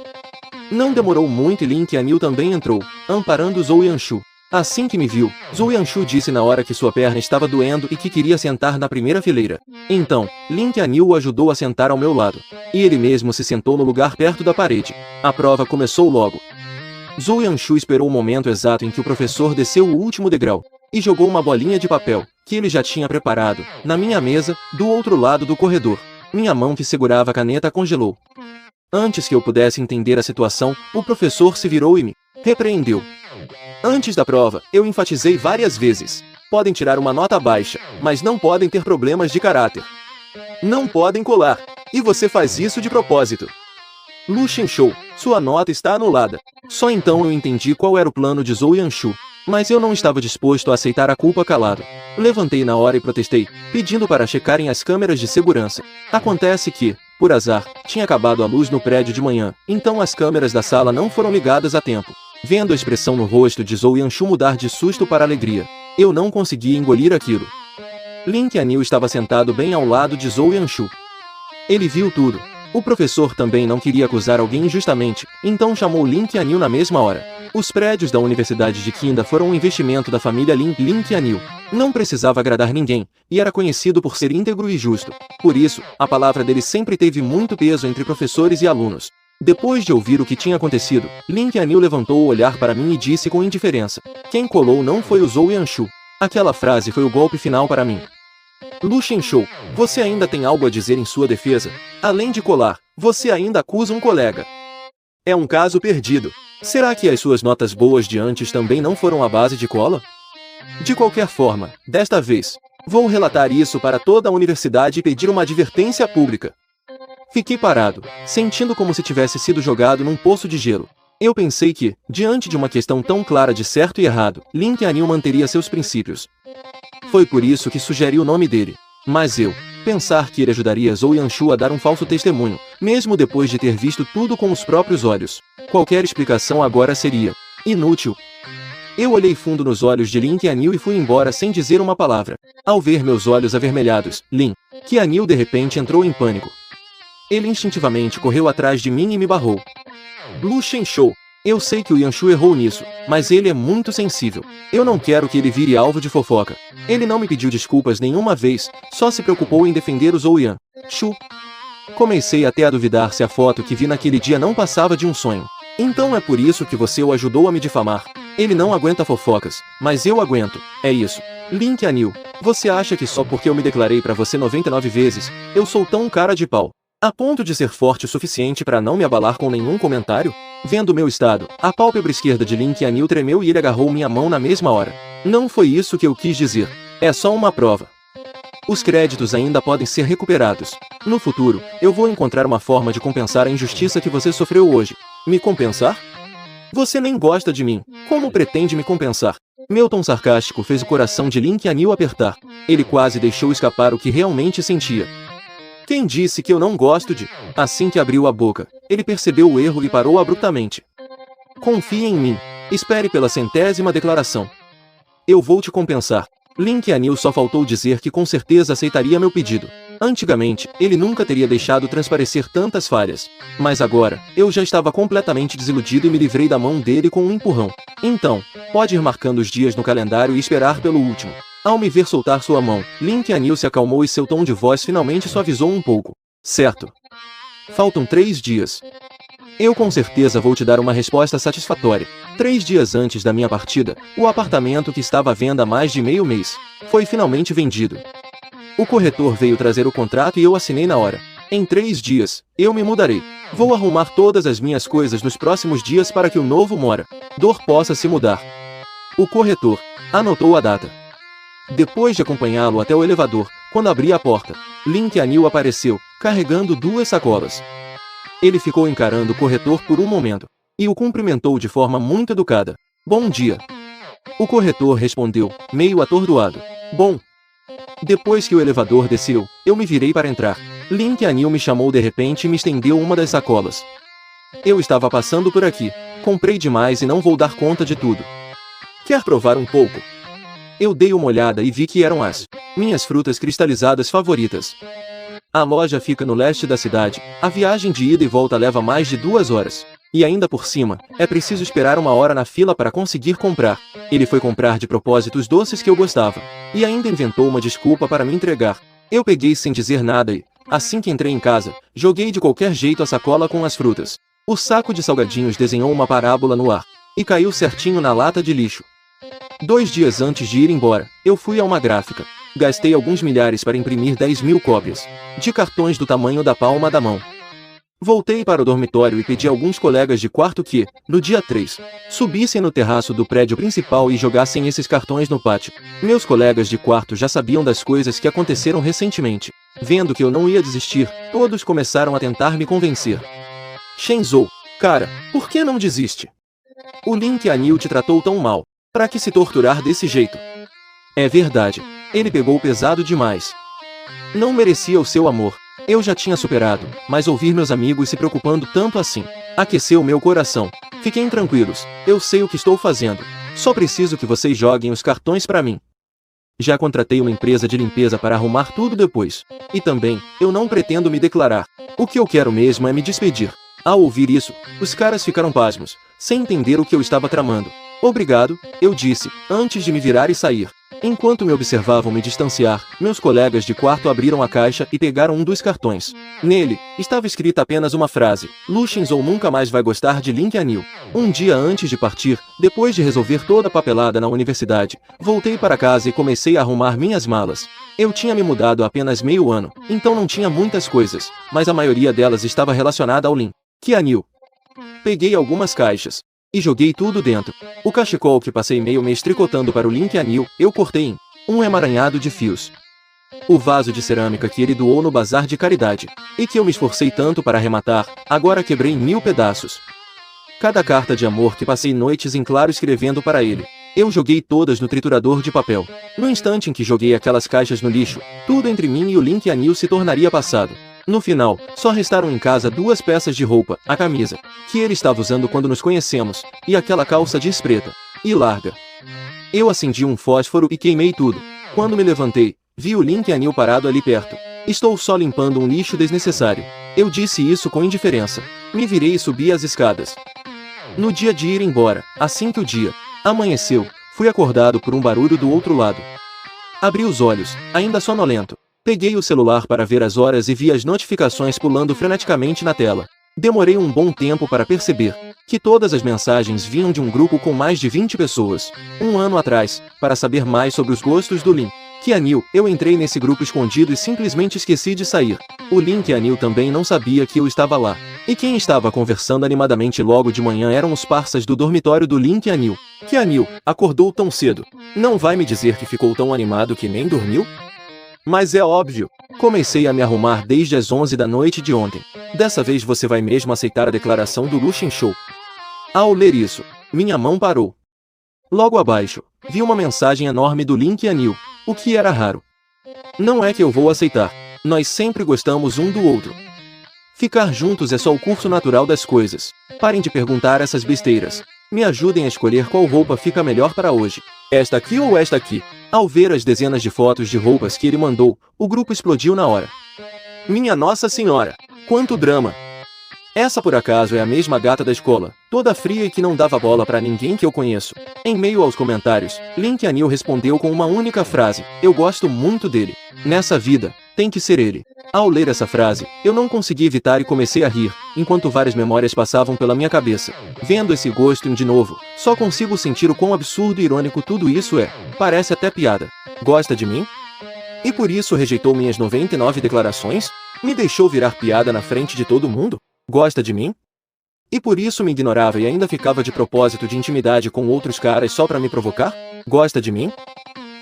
Não demorou muito e Lin Qianyu também entrou, amparando Zhou Yanshu. Assim que me viu, Zhou Yanshu disse na hora que sua perna estava doendo e que queria sentar na primeira fileira. Então, Lin Qianyu o ajudou a sentar ao meu lado. E ele mesmo se sentou no lugar perto da parede. A prova começou logo. Zhou Yanshu esperou o momento exato em que o professor desceu o último degrau e jogou uma bolinha de papel, que ele já tinha preparado, na minha mesa, do outro lado do corredor. Minha mão que segurava a caneta congelou. Antes que eu pudesse entender a situação, o professor se virou e me repreendeu. Antes da prova, eu enfatizei várias vezes. Podem tirar uma nota baixa, mas não podem ter problemas de caráter. Não podem colar. E você faz isso de propósito. Lu Shenshou, sua nota está anulada. Só então eu entendi qual era o plano de Zhou Yanshu. Mas eu não estava disposto a aceitar a culpa calado. Levantei na hora e protestei, pedindo para checarem as câmeras de segurança. Acontece que, por azar, tinha acabado a luz no prédio de manhã, então as câmeras da sala não foram ligadas a tempo. Vendo a expressão no rosto de Zhou Yanshu mudar de susto para alegria, eu não conseguia engolir aquilo. Lin Qianyu estava sentado bem ao lado de Zhou Yanshu. Ele viu tudo. O professor também não queria acusar alguém injustamente, então chamou Lin Qianyu na mesma hora. Os prédios da Universidade de Qinda foram um investimento da família Lin Qianyu. Não precisava agradar ninguém, e era conhecido por ser íntegro e justo. Por isso, a palavra dele sempre teve muito peso entre professores e alunos. Depois de ouvir o que tinha acontecido, Lin Qianyu levantou o olhar para mim e disse com indiferença: quem colou não foi o Zhou Yanshu. Aquela frase foi o golpe final para mim. Lu Shenshou, você ainda tem algo a dizer em sua defesa? Além de colar, você ainda acusa um colega. É um caso perdido. Será que as suas notas boas de antes também não foram à base de cola? De qualquer forma, desta vez, vou relatar isso para toda a universidade e pedir uma advertência pública. Fiquei parado, sentindo como se tivesse sido jogado num poço de gelo. Eu pensei que, diante de uma questão tão clara de certo e errado, Lin Qianyu manteria seus princípios. Foi por isso que sugeri o nome dele. Mas pensar que ele ajudaria Zhou Yanshu a dar um falso testemunho, mesmo depois de ter visto tudo com os próprios olhos. Qualquer explicação agora seria inútil. Eu olhei fundo nos olhos de Lin Qianyu e fui embora sem dizer uma palavra. Ao ver meus olhos avermelhados, Lin Qianyu de repente entrou em pânico. Ele instintivamente correu atrás de mim e me barrou. Lu Shenshou, eu sei que o Yanshu errou nisso, mas ele é muito sensível. Eu não quero que ele vire alvo de fofoca. Ele não me pediu desculpas nenhuma vez, só se preocupou em defender o Zhou Yanshu. Comecei até a duvidar se a foto que vi naquele dia não passava de um sonho. Então é por isso que você o ajudou a me difamar. Ele não aguenta fofocas, mas eu aguento, é isso. Lin Qianyu, você acha que só porque eu me declarei pra você 99 vezes, eu sou tão cara de pau? A ponto de ser forte o suficiente para não me abalar com nenhum comentário? Vendo meu estado, a pálpebra esquerda de Lin Qianyu tremeu e ele agarrou minha mão na mesma hora. Não foi isso que eu quis dizer. É só uma prova. Os créditos ainda podem ser recuperados. No futuro, eu vou encontrar uma forma de compensar a injustiça que você sofreu hoje. Me compensar? Você nem gosta de mim. Como pretende me compensar? Meu tom sarcástico fez o coração de Lin Qianyu apertar. Ele quase deixou escapar o que realmente sentia. Quem disse que eu não gosto de... Assim que abriu a boca, ele percebeu o erro e parou abruptamente. Confie em mim. Espere pela 100ª declaração. Eu vou te compensar. Lin Qianyu só faltou dizer que com certeza aceitaria meu pedido. Antigamente, ele nunca teria deixado transparecer tantas falhas. Mas agora, eu já estava completamente desiludido e me livrei da mão dele com um empurrão. Então, pode ir marcando os dias no calendário e esperar pelo último. Ao me ver soltar sua mão, Lin Qianyu se acalmou e seu tom de voz finalmente suavizou um pouco. Certo. Faltam 3 dias. Eu com certeza vou te dar uma resposta satisfatória. 3 dias antes da minha partida, o apartamento que estava à venda há mais de meio mês foi finalmente vendido. O corretor veio trazer o contrato e eu assinei na hora. Em 3 dias, eu me mudarei. Vou arrumar todas as minhas coisas nos próximos dias para que o novo morador possa se mudar. O corretor anotou a data. Depois de acompanhá-lo até o elevador, quando abri a porta, Lin Qianyu apareceu, carregando 2 sacolas. Ele ficou encarando o corretor por um momento, e o cumprimentou de forma muito educada. Bom dia. O corretor respondeu, meio atordoado. Bom. Depois que o elevador desceu, eu me virei para entrar. Lin Qianyu me chamou de repente e me estendeu uma das sacolas. Eu estava passando por aqui. Comprei demais e não vou dar conta de tudo. Quer provar um pouco? Eu dei uma olhada e vi que eram as minhas frutas cristalizadas favoritas. A loja fica no leste da cidade. A viagem de ida e volta leva mais de 2 horas. E ainda por cima, é preciso esperar 1 hora na fila para conseguir comprar. Ele foi comprar de propósito os doces que eu gostava. E ainda inventou uma desculpa para me entregar. Eu peguei sem dizer nada e, assim que entrei em casa, joguei de qualquer jeito a sacola com as frutas. O saco de salgadinhos desenhou uma parábola no ar. E caiu certinho na lata de lixo. 2 dias antes de ir embora, eu fui a uma gráfica. Gastei alguns milhares para imprimir 10.000 cópias de cartões do tamanho da palma da mão. Voltei para o dormitório e pedi a alguns colegas de quarto que, no dia 3, subissem no terraço do prédio principal e jogassem esses cartões no pátio. Meus colegas de quarto já sabiam das coisas que aconteceram recentemente. Vendo que eu não ia desistir, todos começaram a tentar me convencer. Shenzhou, cara, por que não desiste? O Lin Qianyu te tratou tão mal. Pra que se torturar desse jeito? É verdade. Ele pegou pesado demais. Não merecia o seu amor. Eu já tinha superado, mas ouvir meus amigos se preocupando tanto assim aqueceu meu coração. Fiquem tranquilos, eu sei o que estou fazendo. Só preciso que vocês joguem os cartões pra mim. Já contratei uma empresa de limpeza para arrumar tudo depois. E também, eu não pretendo me declarar. O que eu quero mesmo é me despedir. Ao ouvir isso, os caras ficaram pasmos, sem entender o que eu estava tramando. Obrigado, eu disse, antes de me virar e sair. Enquanto me observavam me distanciar, meus colegas de quarto abriram a caixa e pegaram um dos cartões. Nele, estava escrita apenas uma frase: Lu Shenzhou nunca mais vai gostar de Lin Qianyu. Um dia antes de partir, depois de resolver toda a papelada na universidade, voltei para casa e comecei a arrumar minhas malas. Eu tinha me mudado há apenas meio ano, então não tinha muitas coisas, mas a maioria delas estava relacionada ao Lin Qianyu. Peguei algumas caixas e joguei tudo dentro. O cachecol que passei meio mês tricotando para o Lin Qianyu, eu cortei em um emaranhado de fios. O vaso de cerâmica que ele doou no bazar de caridade, e que eu me esforcei tanto para arrematar, agora quebrei em 1000 pedaços. Cada carta de amor que passei noites em claro escrevendo para ele, eu joguei todas no triturador de papel. No instante em que joguei aquelas caixas no lixo, tudo entre mim e o Lin Qianyu se tornaria passado. No final, só restaram em casa 2 peças de roupa, a camisa, que ele estava usando quando nos conhecemos, e aquela calça jeans preta e larga. Eu acendi um fósforo e queimei tudo. Quando me levantei, vi o Lin Qianyu parado ali perto. Estou só limpando um lixo desnecessário. Eu disse isso com indiferença. Me virei e subi as escadas. No dia de ir embora, assim que o dia amanheceu, fui acordado por um barulho do outro lado. Abri os olhos, ainda sonolento. Peguei o celular para ver as horas e vi as notificações pulando freneticamente na tela. Demorei um bom tempo para perceber que todas as mensagens vinham de um grupo com mais de 20 pessoas. Um ano atrás, para saber mais sobre os gostos do Lin Qianyu, eu entrei nesse grupo escondido e simplesmente esqueci de sair. O Lin Qianyu também não sabia que eu estava lá. E quem estava conversando animadamente logo de manhã eram os parças do dormitório do Lin Qianyu. Qianyu, acordou tão cedo. Não vai me dizer que ficou tão animado que nem dormiu? Mas é óbvio. Comecei a me arrumar desde as 11 da noite de ontem. Dessa vez você vai mesmo aceitar a declaração do Lu Shenshou. Ao ler isso, minha mão parou. Logo abaixo, vi uma mensagem enorme do Lin Qianyu, o que era raro. Não é que eu vou aceitar. Nós sempre gostamos um do outro. Ficar juntos é só o curso natural das coisas. Parem de perguntar essas besteiras. Me ajudem a escolher qual roupa fica melhor para hoje. Esta aqui ou esta aqui? Ao ver as dezenas de fotos de roupas que ele mandou, o grupo explodiu na hora. Minha Nossa Senhora! Quanto drama! Essa por acaso é a mesma gata da escola, toda fria e que não dava bola pra ninguém que eu conheço. Em meio aos comentários, Lin Qianyu respondeu com uma única frase: eu gosto muito dele. Nessa vida, tem que ser ele. Ao ler essa frase, eu não consegui evitar e comecei a rir, enquanto várias memórias passavam pela minha cabeça. Vendo esse gosto de novo, só consigo sentir o quão absurdo e irônico tudo isso é. Parece até piada. Gosta de mim? E por isso rejeitou minhas 99 declarações? Me deixou virar piada na frente de todo mundo? Gosta de mim? E por isso me ignorava e ainda ficava de propósito de intimidade com outros caras só pra me provocar? Gosta de mim?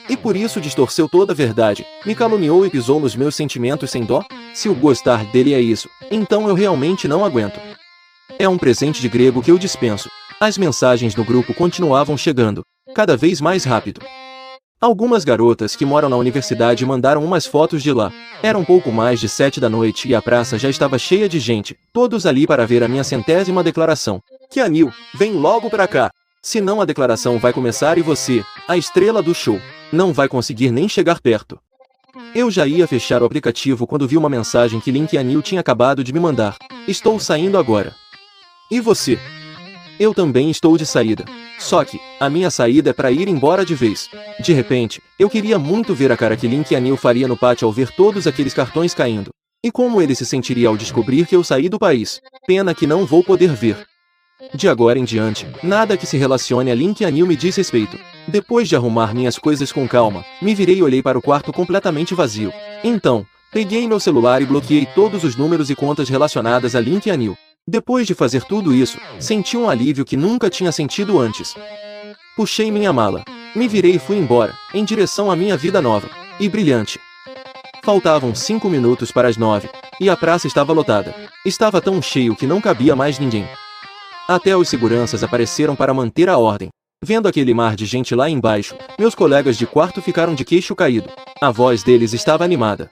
E por isso distorceu toda a verdade, me caluniou e pisou nos meus sentimentos sem dó? Se o gostar dele é isso, então eu realmente não aguento. É um presente de grego que eu dispenso. As mensagens no grupo continuavam chegando, cada vez mais rápido. Algumas garotas que moram na universidade mandaram umas fotos de lá. Era um pouco mais de 7 da noite e a praça já estava cheia de gente, todos ali para ver a minha 100ª declaração. Qianyu, vem logo pra cá. Senão a declaração vai começar e você, a estrela do show, não vai conseguir nem chegar perto. Eu já ia fechar o aplicativo quando vi uma mensagem que Lin Qianyu tinha acabado de me mandar. Estou saindo agora. E você? Eu também estou de saída. Só que, a minha saída é para ir embora de vez. De repente, eu queria muito ver a cara que Lin Qianyu faria no pátio ao ver todos aqueles cartões caindo. E como ele se sentiria ao descobrir que eu saí do país. Pena que não vou poder ver. De agora em diante, nada que se relacione a Lin Qianyu me diz respeito. Depois de arrumar minhas coisas com calma, me virei e olhei para o quarto completamente vazio. Então, peguei meu celular e bloqueei todos os números e contas relacionadas a Lin Qianyu. Depois de fazer tudo isso, senti um alívio que nunca tinha sentido antes. Puxei minha mala, me virei e fui embora, em direção à minha vida nova e brilhante. Faltavam 5 minutos para as 9, e a praça estava lotada. Estava tão cheio que não cabia mais ninguém. Até os seguranças apareceram para manter a ordem. Vendo aquele mar de gente lá embaixo, meus colegas de quarto ficaram de queixo caído. A voz deles estava animada.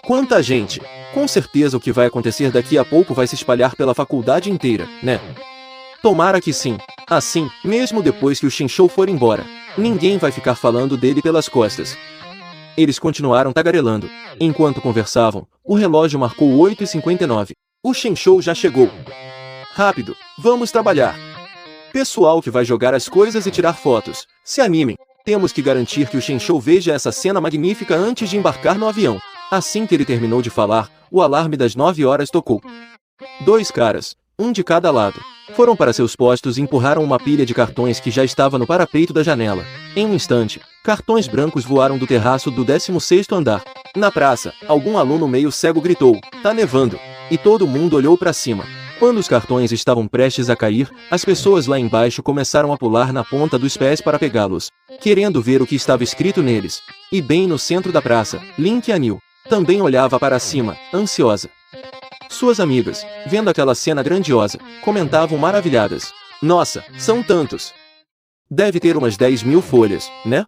Quanta gente! Com certeza o que vai acontecer daqui a pouco vai se espalhar pela faculdade inteira, né? Tomara que sim. Assim, mesmo depois que o Shenshou for embora, ninguém vai ficar falando dele pelas costas. Eles continuaram tagarelando. Enquanto conversavam, o relógio marcou 8h59. O Shenshou já chegou. Rápido, vamos trabalhar. Pessoal que vai jogar as coisas e tirar fotos, se animem. Temos que garantir que o Shenshou veja essa cena magnífica antes de embarcar no avião. Assim que ele terminou de falar, o alarme das 9 horas tocou. 2 caras, um de cada lado, foram para seus postos e empurraram uma pilha de cartões que já estava no parapeito da janela. Em um instante, cartões brancos voaram do terraço do 16º andar. Na praça, algum aluno meio cego gritou: "Tá nevando!" E todo mundo olhou para cima. Quando os cartões estavam prestes a cair, as pessoas lá embaixo começaram a pular na ponta dos pés para pegá-los, querendo ver o que estava escrito neles. E bem no centro da praça, Lin Qianyu também olhava para cima, ansiosa. Suas amigas, vendo aquela cena grandiosa, comentavam maravilhadas: "Nossa, são tantos! Deve ter umas 10.000 folhas, né?"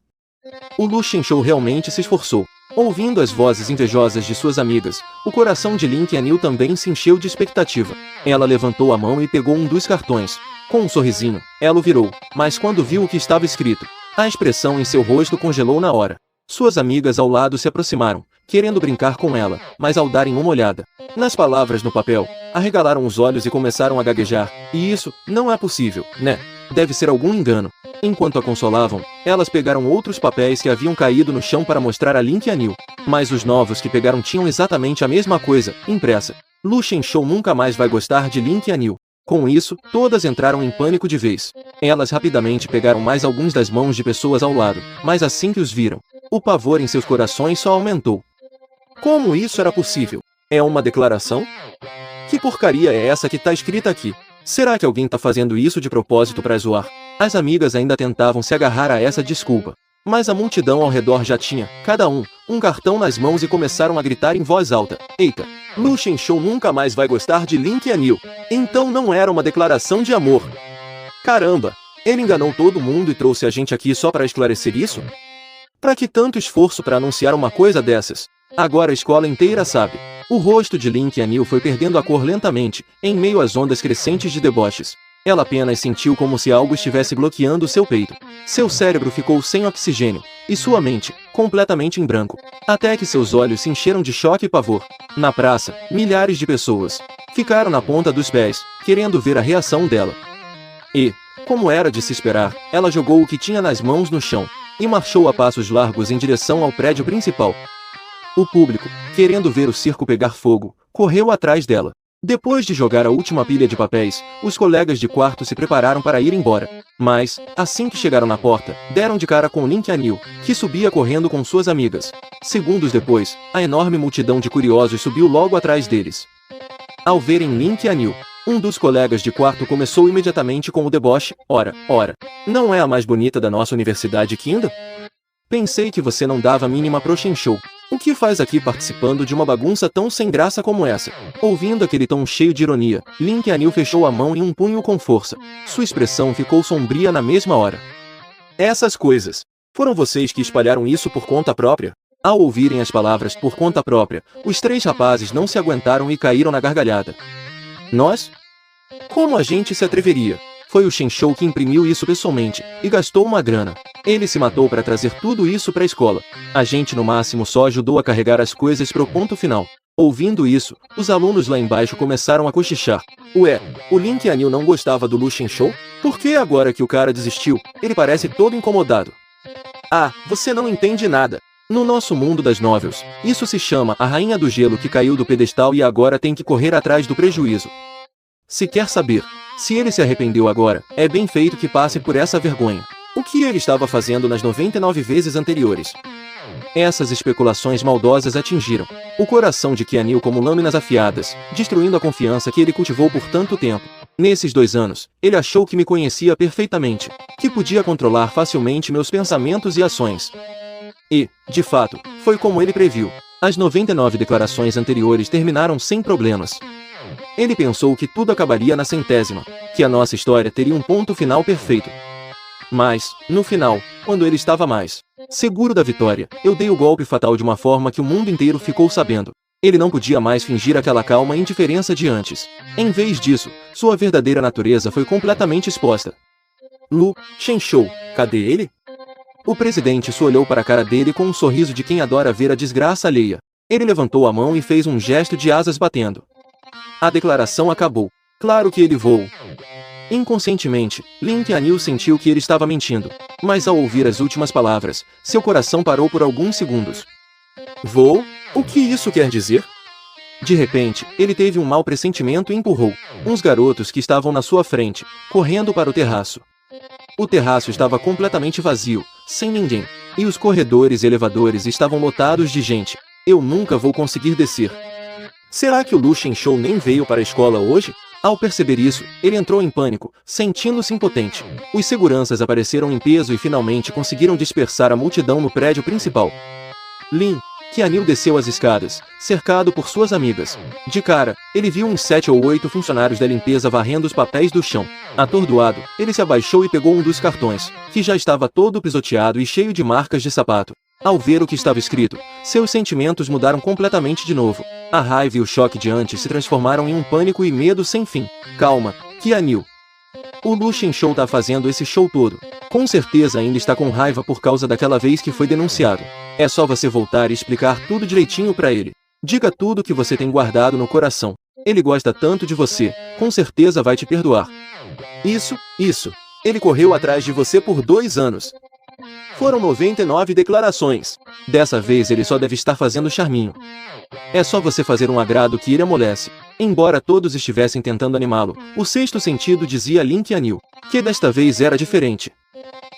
O Lu Shenshou realmente se esforçou. Ouvindo as vozes invejosas de suas amigas, o coração de Lin Qianyu também se encheu de expectativa. Ela levantou a mão e pegou um dos cartões. Com um sorrisinho, ela o virou, mas quando viu o que estava escrito, a expressão em seu rosto congelou na hora. Suas amigas ao lado se aproximaram, querendo brincar com ela, mas ao darem uma olhada nas palavras no papel, arregalaram os olhos e começaram a gaguejar. E isso, não é possível, né? Deve ser algum engano. Enquanto a consolavam, elas pegaram outros papéis que haviam caído no chão para mostrar a Lin Qianyu. Mas os novos que pegaram tinham exatamente a mesma coisa, impressa. Lu Shenshou nunca mais vai gostar de Lin Qianyu. Com isso, todas entraram em pânico de vez. Elas rapidamente pegaram mais alguns das mãos de pessoas ao lado, mas assim que os viram, O pavor em seus corações só aumentou. Como isso era possível? É uma declaração? Que porcaria é essa que tá escrita aqui? Será que alguém tá fazendo isso de propósito para zoar? As amigas ainda tentavam se agarrar a essa desculpa. Mas a multidão ao redor já tinha, cada um cartão nas mãos e começaram a gritar em voz alta. Eita, Lu Shenshou nunca mais vai gostar de Lin Qianyu. Então não era uma declaração de amor. Caramba, ele enganou todo mundo e trouxe a gente aqui só para esclarecer isso? Pra que tanto esforço para anunciar uma coisa dessas? Agora a escola inteira sabe. O rosto de Lin Qianyu foi perdendo a cor lentamente, em meio às ondas crescentes de deboches. Ela apenas sentiu como se algo estivesse bloqueando seu peito. Seu cérebro ficou sem oxigênio, e sua mente, completamente em branco. Até que seus olhos se encheram de choque e pavor. Na praça, milhares de pessoas ficaram na ponta dos pés, querendo ver a reação dela. E, como era de se esperar, ela jogou o que tinha nas mãos no chão, e marchou a passos largos em direção ao prédio principal. O público, querendo ver o circo pegar fogo, correu atrás dela. Depois de jogar a última pilha de papéis, os colegas de quarto se prepararam para ir embora. Mas, assim que chegaram na porta, deram de cara com Lin Qianyu, que subia correndo com suas amigas. Segundos depois, a enorme multidão de curiosos subiu logo atrás deles. Ao verem Lin Qianyu, um dos colegas de quarto começou imediatamente com o deboche. Ora, não é a mais bonita da nossa universidade Kinda? Pensei que você não dava a mínima pro Shenshou. O que faz aqui participando de uma bagunça tão sem graça como essa? Ouvindo aquele tom cheio de ironia, Lin Qianyu fechou a mão em um punho com força. Sua expressão ficou sombria na mesma hora. Essas coisas. Foram vocês que espalharam isso por conta própria? Ao ouvirem as palavras por conta própria, os três rapazes não se aguentaram e caíram na gargalhada. Nós? Como a gente se atreveria? Foi o Shenshou que imprimiu isso pessoalmente, e gastou uma grana. Ele se matou para trazer tudo isso para a escola. A gente no máximo só ajudou a carregar as coisas pro ponto final. Ouvindo isso, os alunos lá embaixo começaram a cochichar. Ué, o Lin Qianyu não gostava do Lu Shenshou? Por que agora que o cara desistiu, ele parece todo incomodado? Ah, você não entende nada. No nosso mundo das novels, isso se chama a Rainha do Gelo que caiu do pedestal e agora tem que correr atrás do prejuízo. Se quer saber, se ele se arrependeu agora, é bem feito que passe por essa vergonha. O que ele estava fazendo nas 99 vezes anteriores? Essas especulações maldosas atingiram o coração de Qianyu como lâminas afiadas, destruindo a confiança que ele cultivou por tanto tempo. Nesses 2 anos, ele achou que me conhecia perfeitamente, que podia controlar facilmente meus pensamentos e ações. E, de fato, foi como ele previu. As 99 declarações anteriores terminaram sem problemas. Ele pensou que tudo acabaria na 100ª, que a nossa história teria um ponto final perfeito. Mas, no final, quando ele estava mais seguro da vitória, eu dei o golpe fatal de uma forma que o mundo inteiro ficou sabendo. Ele não podia mais fingir aquela calma indiferença de antes. Em vez disso, sua verdadeira natureza foi completamente exposta. Lu Shenshou, cadê ele? O presidente só olhou para a cara dele com um sorriso de quem adora ver a desgraça alheia. Ele levantou a mão e fez um gesto de asas batendo. A declaração acabou. Claro que ele voou. Inconscientemente, Lin Qianyu sentiu que ele estava mentindo. Mas ao ouvir as últimas palavras, seu coração parou por alguns segundos. Voou? O que isso quer dizer? De repente, ele teve um mau pressentimento e empurrou uns garotos que estavam na sua frente, correndo para o terraço. O terraço estava completamente vazio, sem ninguém, e os corredores e elevadores estavam lotados de gente. Eu nunca vou conseguir descer. Será que o Lu Shenshou nem veio para a escola hoje? Ao perceber isso, ele entrou em pânico, sentindo-se impotente. Os seguranças apareceram em peso e finalmente conseguiram dispersar a multidão no prédio principal. Lin Qianyu desceu as escadas, cercado por suas amigas. De cara, ele viu uns 7 ou 8 funcionários da limpeza varrendo os papéis do chão. Atordoado, ele se abaixou e pegou um dos cartões, que já estava todo pisoteado e cheio de marcas de sapato. Ao ver o que estava escrito, seus sentimentos mudaram completamente de novo. A raiva e o choque de antes se transformaram em um pânico e medo sem fim. Calma, Qianyu. O Lu Shenshou tá fazendo esse show todo. Com certeza ainda está com raiva por causa daquela vez que foi denunciado. É só você voltar e explicar tudo direitinho pra ele. Diga tudo que você tem guardado no coração. Ele gosta tanto de você, com certeza vai te perdoar. Isso. Ele correu atrás de você por 2 anos. Foram 99 declarações. Dessa vez ele só deve estar fazendo charminho. É só você fazer um agrado que ele amolece. Embora todos estivessem tentando animá-lo, o sexto sentido dizia a Lin Qianyu que desta vez era diferente.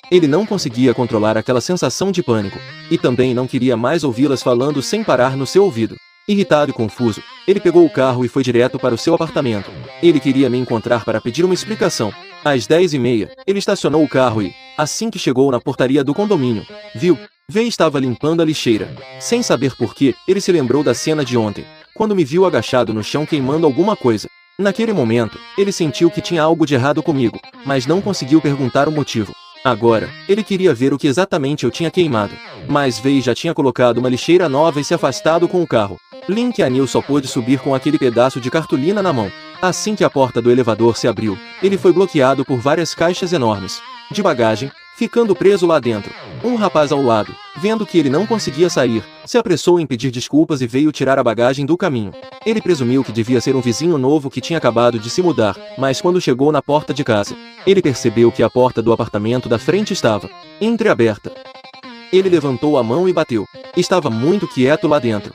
Ele não conseguia controlar aquela sensação de pânico, e também não queria mais ouvi-las falando sem parar no seu ouvido. Irritado e confuso, ele pegou o carro e foi direto para o seu apartamento. Ele queria me encontrar para pedir uma explicação. Às 10h30, ele estacionou o carro e, assim que chegou na portaria do condomínio, viu, V estava limpando a lixeira. Sem saber por quê, ele se lembrou da cena de ontem, quando me viu agachado no chão queimando alguma coisa. Naquele momento, ele sentiu que tinha algo de errado comigo, mas não conseguiu perguntar o motivo. Agora, ele queria ver o que exatamente eu tinha queimado. Mas V já tinha colocado uma lixeira nova e se afastado com o carro. Link Anil só pôde subir com aquele pedaço de cartolina na mão. Assim que a porta do elevador se abriu, ele foi bloqueado por várias caixas enormes de bagagem, ficando preso lá dentro. Um rapaz ao lado, vendo que ele não conseguia sair, se apressou em pedir desculpas e veio tirar a bagagem do caminho. Ele presumiu que devia ser um vizinho novo que tinha acabado de se mudar, mas quando chegou na porta de casa, ele percebeu que a porta do apartamento da frente estava entreaberta. Ele levantou a mão e bateu. Estava muito quieto lá dentro.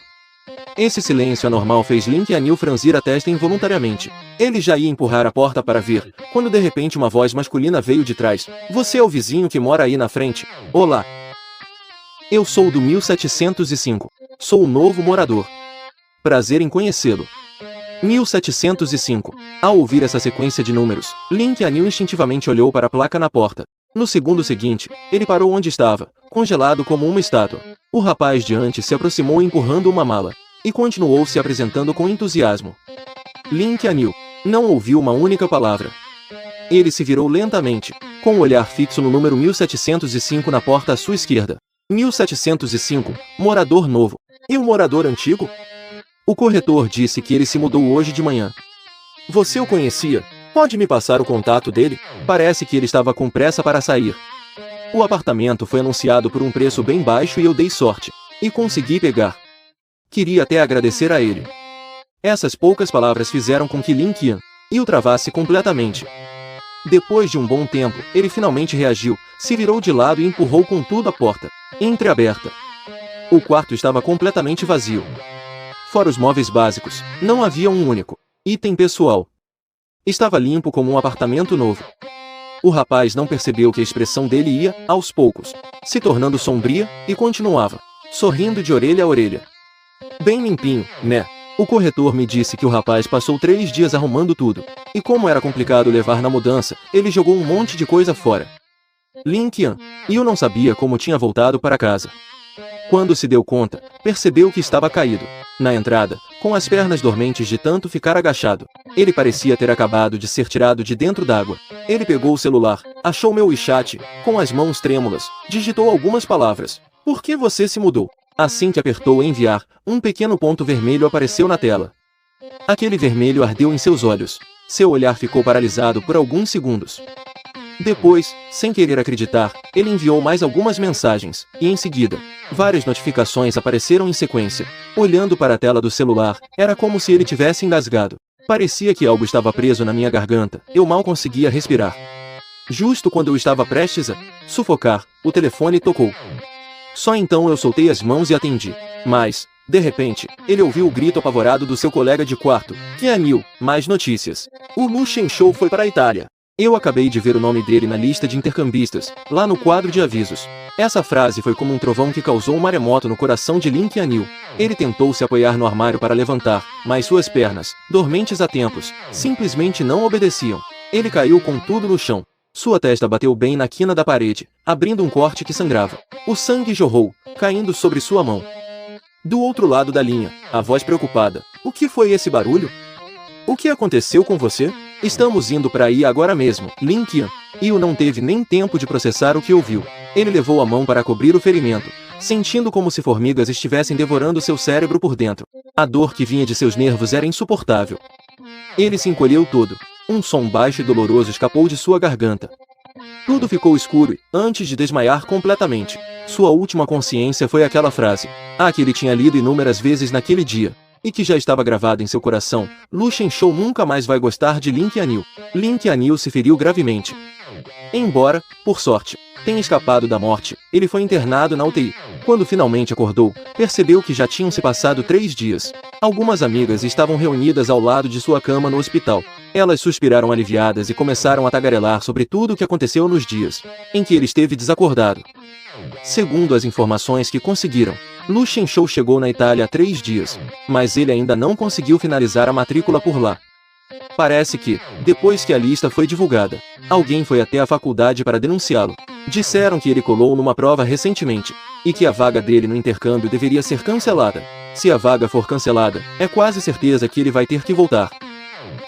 Esse silêncio anormal fez Link Anil franzir a testa involuntariamente. Ele já ia empurrar a porta para ver, quando de repente uma voz masculina veio de trás. Você é o vizinho que mora aí na frente? Olá. Eu sou do 1705. Sou o novo morador. Prazer em conhecê-lo. 1705. Ao ouvir essa sequência de números, Link Anil instintivamente olhou para a placa na porta. No segundo seguinte, ele parou onde estava, congelado como uma estátua. O rapaz diante se aproximou empurrando uma mala. E continuou se apresentando com entusiasmo. Link Anil não ouviu uma única palavra. Ele se virou lentamente, com o olhar fixo no número 1705 na porta à sua esquerda. 1705, morador novo. E o morador antigo? O corretor disse que ele se mudou hoje de manhã. Você o conhecia? Pode me passar o contato dele? Parece que ele estava com pressa para sair. O apartamento foi anunciado por um preço bem baixo e eu dei sorte. E consegui pegar. Queria até agradecer a ele. Essas poucas palavras fizeram com que Link Anil travasse completamente. Depois de um bom tempo, ele finalmente reagiu, se virou de lado e empurrou com tudo a porta entreaberta. O quarto estava completamente vazio. Fora os móveis básicos, não havia um único item pessoal. Estava limpo como um apartamento novo. O rapaz não percebeu que a expressão dele ia, aos poucos, se tornando sombria, e continuava, sorrindo de orelha a orelha. Bem limpinho, né? O corretor me disse que o rapaz passou 3 dias arrumando tudo. E como era complicado levar na mudança, ele jogou um monte de coisa fora. Link Anil não sabia como tinha voltado para casa. Quando se deu conta, percebeu que estava caído. Na entrada, com as pernas dormentes de tanto ficar agachado. Ele parecia ter acabado de ser tirado de dentro d'água. Ele pegou o celular, achou meu WeChat, com as mãos trêmulas, digitou algumas palavras. Por que você se mudou? Assim que apertou enviar, um pequeno ponto vermelho apareceu na tela. Aquele vermelho ardeu em seus olhos. Seu olhar ficou paralisado por alguns segundos. Depois, sem querer acreditar, ele enviou mais algumas mensagens, e em seguida, várias notificações apareceram em sequência. Olhando para a tela do celular, era como se ele tivesse engasgado. Parecia que algo estava preso na minha garganta, eu mal conseguia respirar. Justo quando eu estava prestes a sufocar, o telefone tocou. Só então eu soltei as mãos e atendi. Mas, de repente, ele ouviu o grito apavorado do seu colega de quarto. Que Anil, mais notícias. O Lu Shenshou foi para a Itália. Eu acabei de ver o nome dele na lista de intercambistas, lá no quadro de avisos. Essa frase foi como um trovão que causou um maremoto no coração de Link Anil. Ele tentou se apoiar no armário para levantar, mas suas pernas, dormentes há tempos, simplesmente não obedeciam. Ele caiu com tudo no chão. Sua testa bateu bem na quina da parede, abrindo um corte que sangrava. O sangue jorrou, caindo sobre sua mão. Do outro lado da linha, a voz preocupada. O que foi esse barulho? O que aconteceu com você? Estamos indo para aí agora mesmo, Link Anil não teve nem tempo de processar o que ouviu. Ele levou a mão para cobrir o ferimento, sentindo como se formigas estivessem devorando seu cérebro por dentro. A dor que vinha de seus nervos era insuportável. Ele se encolheu todo. Um som baixo e doloroso escapou de sua garganta. Tudo ficou escuro e, antes de desmaiar completamente, sua última consciência foi aquela frase, que ele tinha lido inúmeras vezes naquele dia, e que já estava gravada em seu coração: Lu Shenshou nunca mais vai gostar de Link Anil. Link Anil se feriu gravemente. Embora, por sorte, tenha escapado da morte, ele foi internado na UTI. Quando finalmente acordou, percebeu que já tinham se passado 3 dias. Algumas amigas estavam reunidas ao lado de sua cama no hospital. Elas suspiraram aliviadas e começaram a tagarelar sobre tudo o que aconteceu nos dias em que ele esteve desacordado. Segundo as informações que conseguiram, Lu Shenshou chegou na Itália há 3 dias, mas ele ainda não conseguiu finalizar a matrícula por lá. Parece que, depois que a lista foi divulgada, alguém foi até a faculdade para denunciá-lo. Disseram que ele colou numa prova recentemente, e que a vaga dele no intercâmbio deveria ser cancelada. Se a vaga for cancelada, é quase certeza que ele vai ter que voltar.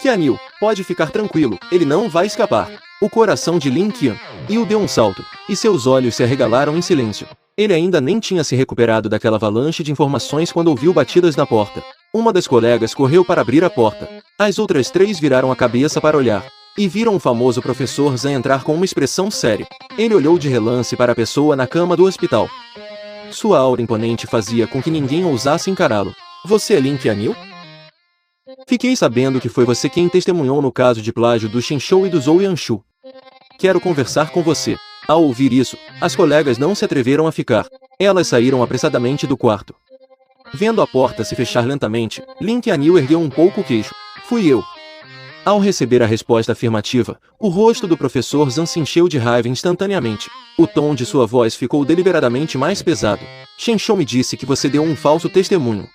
Qianyu, pode ficar tranquilo, ele não vai escapar. O coração de Lin Qianyu deu um salto, e seus olhos se arregalaram em silêncio. Ele ainda nem tinha se recuperado daquela avalanche de informações quando ouviu batidas na porta. Uma das colegas correu para abrir a porta. As outras 3 viraram a cabeça para olhar, e viram o famoso professor Zan entrar com uma expressão séria. Ele olhou de relance para a pessoa na cama do hospital. Sua aura imponente fazia com que ninguém ousasse encará-lo. Você é Lin Qianyu? Fiquei sabendo que foi você quem testemunhou no caso de plágio do Shenshou e do Zhou Yanshu. Quero conversar com você. Ao ouvir isso, as colegas não se atreveram a ficar. Elas saíram apressadamente do quarto. Vendo a porta se fechar lentamente, Lin Qianyu ergueu um pouco o queixo. Fui eu. Ao receber a resposta afirmativa, o rosto do professor Zan se encheu de raiva instantaneamente. O tom de sua voz ficou deliberadamente mais pesado. Shenshou me disse que você deu um falso testemunho.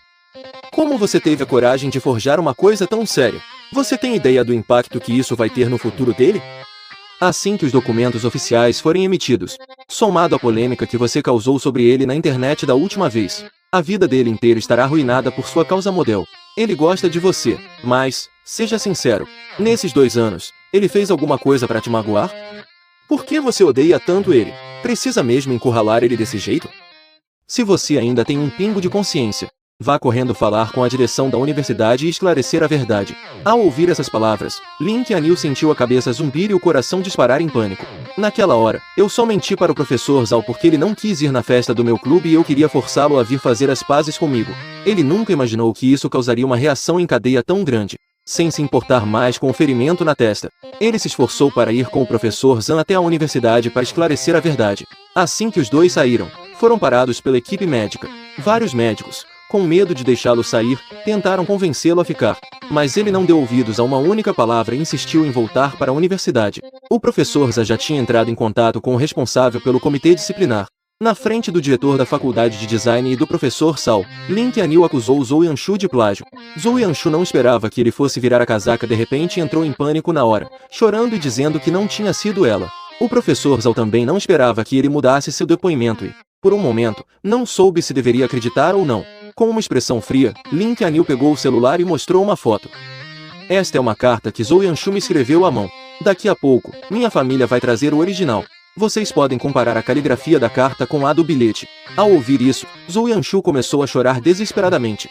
Como você teve a coragem de forjar uma coisa tão séria? Você tem ideia do impacto que isso vai ter no futuro dele? Assim que os documentos oficiais forem emitidos, somado à polêmica que você causou sobre ele na internet da última vez, a vida dele inteira estará arruinada por sua causa model. Ele gosta de você, mas, seja sincero, nesses 2 anos, ele fez alguma coisa para te magoar? Por que você odeia tanto ele? Precisa mesmo encurralar ele desse jeito? Se você ainda tem um pingo de consciência, vá correndo falar com a direção da universidade e esclarecer a verdade. Ao ouvir essas palavras, Lin Qianyu sentiu a cabeça zumbir e o coração disparar em pânico. Naquela hora, eu só menti para o professor Zhao porque ele não quis ir na festa do meu clube e eu queria forçá-lo a vir fazer as pazes comigo. Ele nunca imaginou que isso causaria uma reação em cadeia tão grande. Sem se importar mais com o ferimento na testa, ele se esforçou para ir com o professor Zan até a universidade para esclarecer a verdade. Assim que os dois saíram, foram parados pela equipe médica. Vários médicos, com medo de deixá-lo sair, tentaram convencê-lo a ficar, mas ele não deu ouvidos a uma única palavra e insistiu em voltar para a universidade. O professor Zha já tinha entrado em contato com o responsável pelo comitê disciplinar. Na frente do diretor da faculdade de design e do professor Sao, Lin Qianyu acusou Zhou Yanshu de plágio. Zhou Yanshu não esperava que ele fosse virar a casaca de repente e entrou em pânico na hora, chorando e dizendo que não tinha sido ela. O professor Zhao também não esperava que ele mudasse seu depoimento e, por um momento, não soube se deveria acreditar ou não. Com uma expressão fria, Lin Qianyu pegou o celular e mostrou uma foto. Esta é uma carta que Zhou Yanshu me escreveu à mão. Daqui a pouco, minha família vai trazer o original. Vocês podem comparar a caligrafia da carta com a do bilhete. Ao ouvir isso, Zhou Yanshu começou a chorar desesperadamente.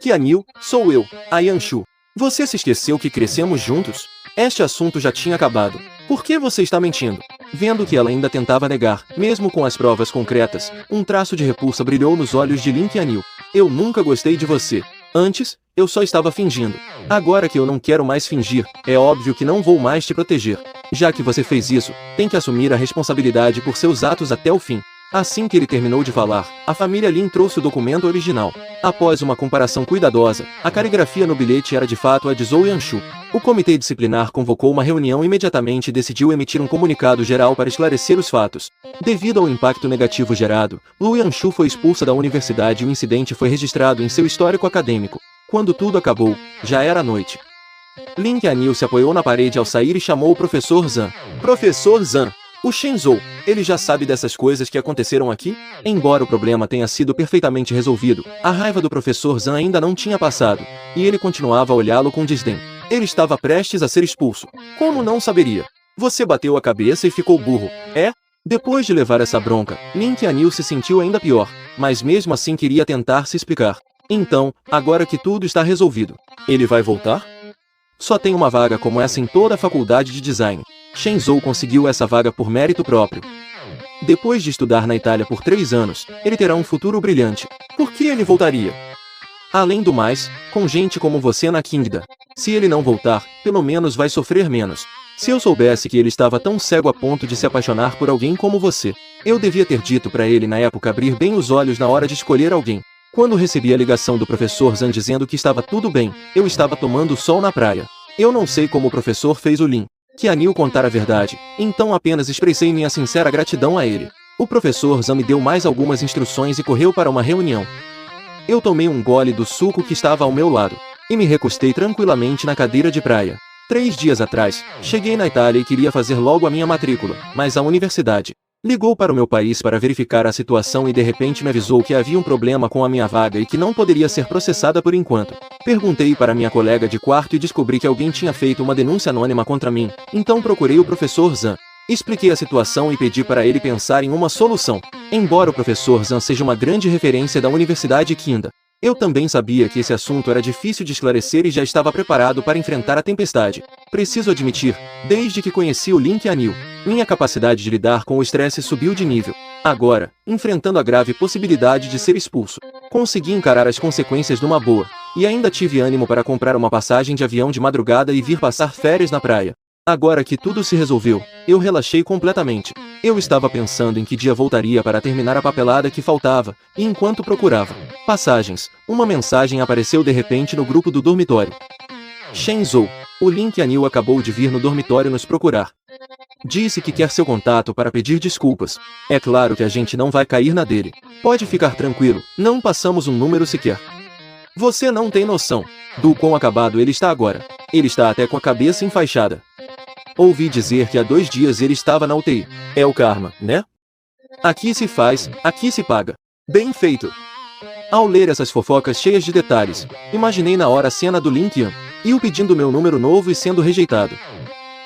Qianyu, sou eu, a Yanshu. Você se esqueceu que crescemos juntos? Este assunto já tinha acabado. Por que você está mentindo? Vendo que ela ainda tentava negar, mesmo com as provas concretas, um traço de repulsa brilhou nos olhos de Lin Qianyu. Eu nunca gostei de você. Antes, eu só estava fingindo. Agora que eu não quero mais fingir, é óbvio que não vou mais te proteger. Já que você fez isso, tem que assumir a responsabilidade por seus atos até o fim. Assim que ele terminou de falar, a família Lin trouxe o documento original. Após uma comparação cuidadosa, a caligrafia no bilhete era de fato a de Zhou Yanshu. O comitê disciplinar convocou uma reunião imediatamente e decidiu emitir um comunicado geral para esclarecer os fatos. Devido ao impacto negativo gerado, Lu Yanshu foi expulsa da universidade e o incidente foi registrado em seu histórico acadêmico. Quando tudo acabou, já era noite. Lin Qianyu se apoiou na parede ao sair e chamou o professor Zan. Professor Zan, o Shenzhou, ele já sabe dessas coisas que aconteceram aqui? Embora o problema tenha sido perfeitamente resolvido, a raiva do professor Zan ainda não tinha passado, e ele continuava a olhá-lo com desdém. Ele estava prestes a ser expulso. Como não saberia? Você bateu a cabeça e ficou burro, é? Depois de levar essa bronca, Lin Qianyu se sentiu ainda pior, mas mesmo assim queria tentar se explicar. Então, agora que tudo está resolvido, ele vai voltar? Só tem uma vaga como essa em toda a faculdade de design. Shenzhou conseguiu essa vaga por mérito próprio. Depois de estudar na Itália por 3 anos, ele terá um futuro brilhante. Por que ele voltaria? Além do mais, com gente como você na Kingda. Se ele não voltar, pelo menos vai sofrer menos. Se eu soubesse que ele estava tão cego a ponto de se apaixonar por alguém como você, eu devia ter dito para ele na época abrir bem os olhos na hora de escolher alguém. Quando recebi a ligação do professor Zan dizendo que estava tudo bem, eu estava tomando sol na praia. Eu não sei como o professor fez o Lin que a Neil contar a verdade, então apenas expressei minha sincera gratidão a ele. O professor Zan me deu mais algumas instruções e correu para uma reunião. Eu tomei um gole do suco que estava ao meu lado e me recostei tranquilamente na cadeira de praia. 3 dias atrás, cheguei na Itália e queria fazer logo a minha matrícula, mas a universidade ligou para o meu país para verificar a situação e de repente me avisou que havia um problema com a minha vaga e que não poderia ser processada por enquanto. Perguntei para minha colega de quarto e descobri que alguém tinha feito uma denúncia anônima contra mim, então procurei o professor Zan. Expliquei a situação e pedi para ele pensar em uma solução. Embora o professor Zan seja uma grande referência da Universidade Kinda, eu também sabia que esse assunto era difícil de esclarecer e já estava preparado para enfrentar a tempestade. Preciso admitir, desde que conheci o Lin e a Neil, minha capacidade de lidar com o estresse subiu de nível. Agora, enfrentando a grave possibilidade de ser expulso, consegui encarar as consequências numa boa, e ainda tive ânimo para comprar uma passagem de avião de madrugada e vir passar férias na praia. Agora que tudo se resolveu, eu relaxei completamente. Eu estava pensando em que dia voltaria para terminar a papelada que faltava, e enquanto procurava passagens, uma mensagem apareceu de repente no grupo do dormitório. Shenzhou, o Lin e a Neil acabou de vir no dormitório nos procurar. Disse que quer seu contato para pedir desculpas. É claro que a gente não vai cair na dele. Pode ficar tranquilo, não passamos um número sequer. Você não tem noção do quão acabado ele está agora. Ele está até com a cabeça enfaixada. Ouvi dizer que há 2 dias ele estava na UTI. É o karma, né? Aqui se faz, aqui se paga. Bem feito. Ao ler essas fofocas cheias de detalhes, imaginei na hora a cena do Lin Qian e o pedindo meu número novo e sendo rejeitado.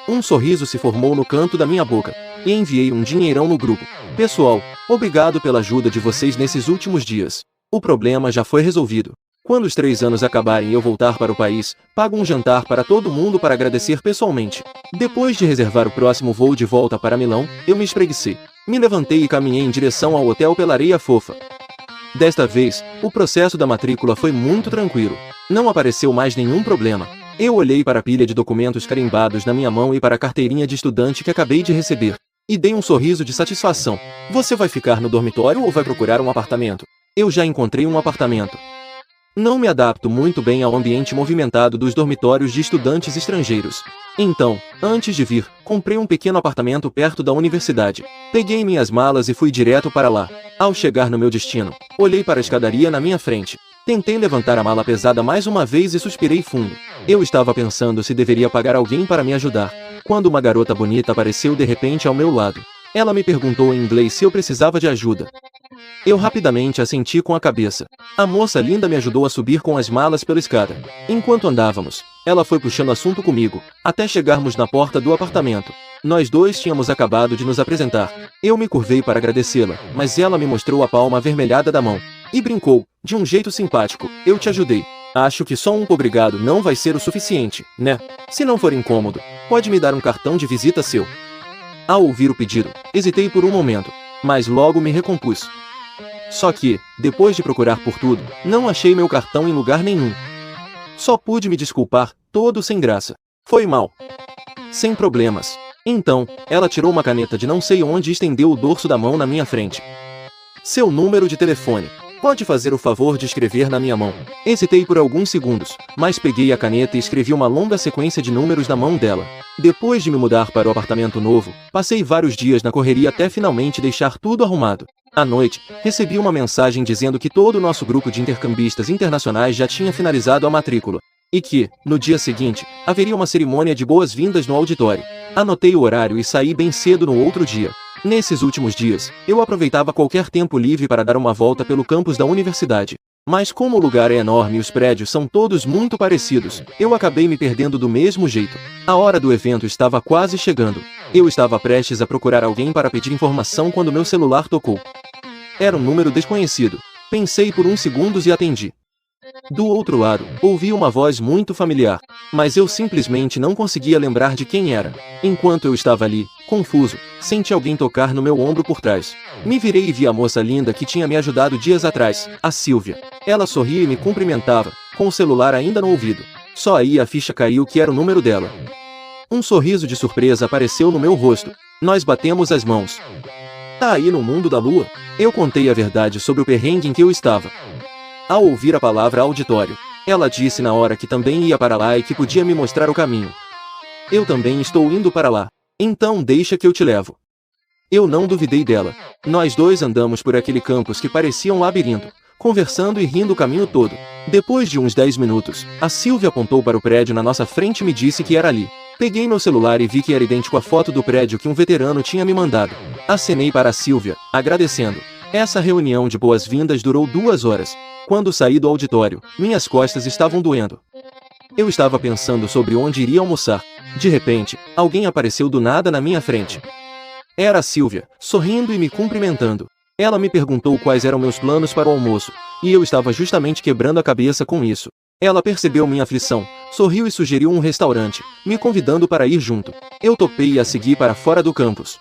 Um sorriso se formou no canto da minha boca e enviei um dinheirão no grupo. Pessoal, obrigado pela ajuda de vocês nesses últimos dias. O problema já foi resolvido. Quando os 3 anos acabarem e eu voltar para o país, pago um jantar para todo mundo para agradecer pessoalmente. Depois de reservar o próximo voo de volta para Milão, eu me espreguicei. Me levantei e caminhei em direção ao hotel pela areia fofa. Desta vez, o processo da matrícula foi muito tranquilo. Não apareceu mais nenhum problema. Eu olhei para a pilha de documentos carimbados na minha mão e para a carteirinha de estudante que acabei de receber. E dei um sorriso de satisfação. Você vai ficar no dormitório ou vai procurar um apartamento? Eu já encontrei um apartamento. Não me adapto muito bem ao ambiente movimentado dos dormitórios de estudantes estrangeiros. Então, antes de vir, comprei um pequeno apartamento perto da universidade. Peguei minhas malas e fui direto para lá. Ao chegar no meu destino, olhei para a escadaria na minha frente. Tentei levantar a mala pesada mais uma vez e suspirei fundo. Eu estava pensando se deveria pagar alguém para me ajudar, quando uma garota bonita apareceu de repente ao meu lado. Ela me perguntou em inglês se eu precisava de ajuda. Eu rapidamente assenti com a cabeça. A moça linda me ajudou a subir com as malas pela escada. Enquanto andávamos, ela foi puxando assunto comigo, até chegarmos na porta do apartamento. Nós dois tínhamos acabado de nos apresentar. Eu me curvei para agradecê-la, mas ela me mostrou a palma avermelhada da mão. E brincou, de um jeito simpático, eu te ajudei. Acho que só um obrigado não vai ser o suficiente, né? Se não for incômodo, pode me dar um cartão de visita seu. Ao ouvir o pedido, hesitei por um momento, mas logo me recompus. Só que, depois de procurar por tudo, não achei meu cartão em lugar nenhum. Só pude me desculpar, todo sem graça. Foi mal. Sem problemas. Então, ela tirou uma caneta de não sei onde e estendeu o dorso da mão na minha frente. Seu número de telefone. Pode fazer o favor de escrever na minha mão. Hesitei por alguns segundos, mas peguei a caneta e escrevi uma longa sequência de números na mão dela. Depois de me mudar para o apartamento novo, passei vários dias na correria até finalmente deixar tudo arrumado. À noite, recebi uma mensagem dizendo que todo o nosso grupo de intercambistas internacionais já tinha finalizado a matrícula. E que, no dia seguinte, haveria uma cerimônia de boas-vindas no auditório. Anotei o horário e saí bem cedo no outro dia. Nesses últimos dias, eu aproveitava qualquer tempo livre para dar uma volta pelo campus da universidade. Mas como o lugar é enorme e os prédios são todos muito parecidos, eu acabei me perdendo do mesmo jeito. A hora do evento estava quase chegando. Eu estava prestes a procurar alguém para pedir informação quando meu celular tocou. Era um número desconhecido. Pensei por uns segundos e atendi. Do outro lado, ouvi uma voz muito familiar, mas eu simplesmente não conseguia lembrar de quem era. Enquanto eu estava ali, confuso, senti alguém tocar no meu ombro por trás. Me virei e vi a moça linda que tinha me ajudado dias atrás, a Silvia. Ela sorria e me cumprimentava, com o celular ainda no ouvido. Só aí a ficha caiu que era o número dela. Um sorriso de surpresa apareceu no meu rosto. Nós batemos as mãos. Tá aí no mundo da lua? Eu contei a verdade sobre o perrengue em que eu estava. Ao ouvir a palavra auditório, ela disse na hora que também ia para lá e que podia me mostrar o caminho. Eu também estou indo para lá. Então deixa que eu te levo. Eu não duvidei dela. Nós dois andamos por aquele campus que parecia um labirinto, conversando e rindo o caminho todo. Depois de uns 10 minutos, a Silvia apontou para o prédio na nossa frente e me disse que era ali. Peguei meu celular e vi que era idêntico à foto do prédio que um veterano tinha me mandado. Acenei para a Silvia, agradecendo. Essa reunião de boas-vindas durou 2 horas. Quando saí do auditório, minhas costas estavam doendo. Eu estava pensando sobre onde iria almoçar. De repente, alguém apareceu do nada na minha frente. Era a Silvia, sorrindo e me cumprimentando. Ela me perguntou quais eram meus planos para o almoço, e eu estava justamente quebrando a cabeça com isso. Ela percebeu minha aflição, sorriu e sugeriu um restaurante, me convidando para ir junto. Eu topei e a segui para fora do campus.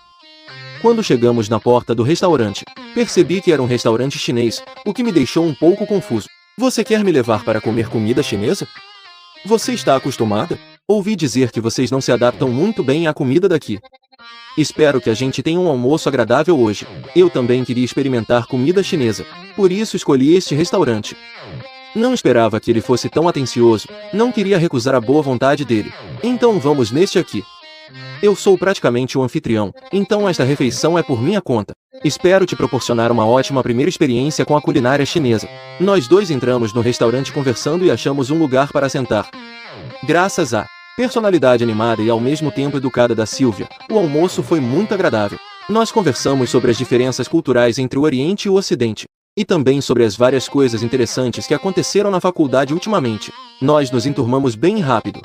Quando chegamos na porta do restaurante, percebi que era um restaurante chinês, o que me deixou um pouco confuso. Você quer me levar para comer comida chinesa? Você está acostumada? Ouvi dizer que vocês não se adaptam muito bem à comida daqui. Espero que a gente tenha um almoço agradável hoje. Eu também queria experimentar comida chinesa, por isso escolhi este restaurante. Não esperava que ele fosse tão atencioso, não queria recusar a boa vontade dele. Então vamos neste aqui. Eu sou praticamente o anfitrião, então esta refeição é por minha conta. Espero te proporcionar uma ótima primeira experiência com a culinária chinesa. Nós dois entramos no restaurante conversando e achamos um lugar para sentar. Graças à personalidade animada e ao mesmo tempo educada da Silvia, o almoço foi muito agradável. Nós conversamos sobre as diferenças culturais entre o Oriente e o Ocidente, e também sobre as várias coisas interessantes que aconteceram na faculdade ultimamente. Nós nos enturmamos bem rápido.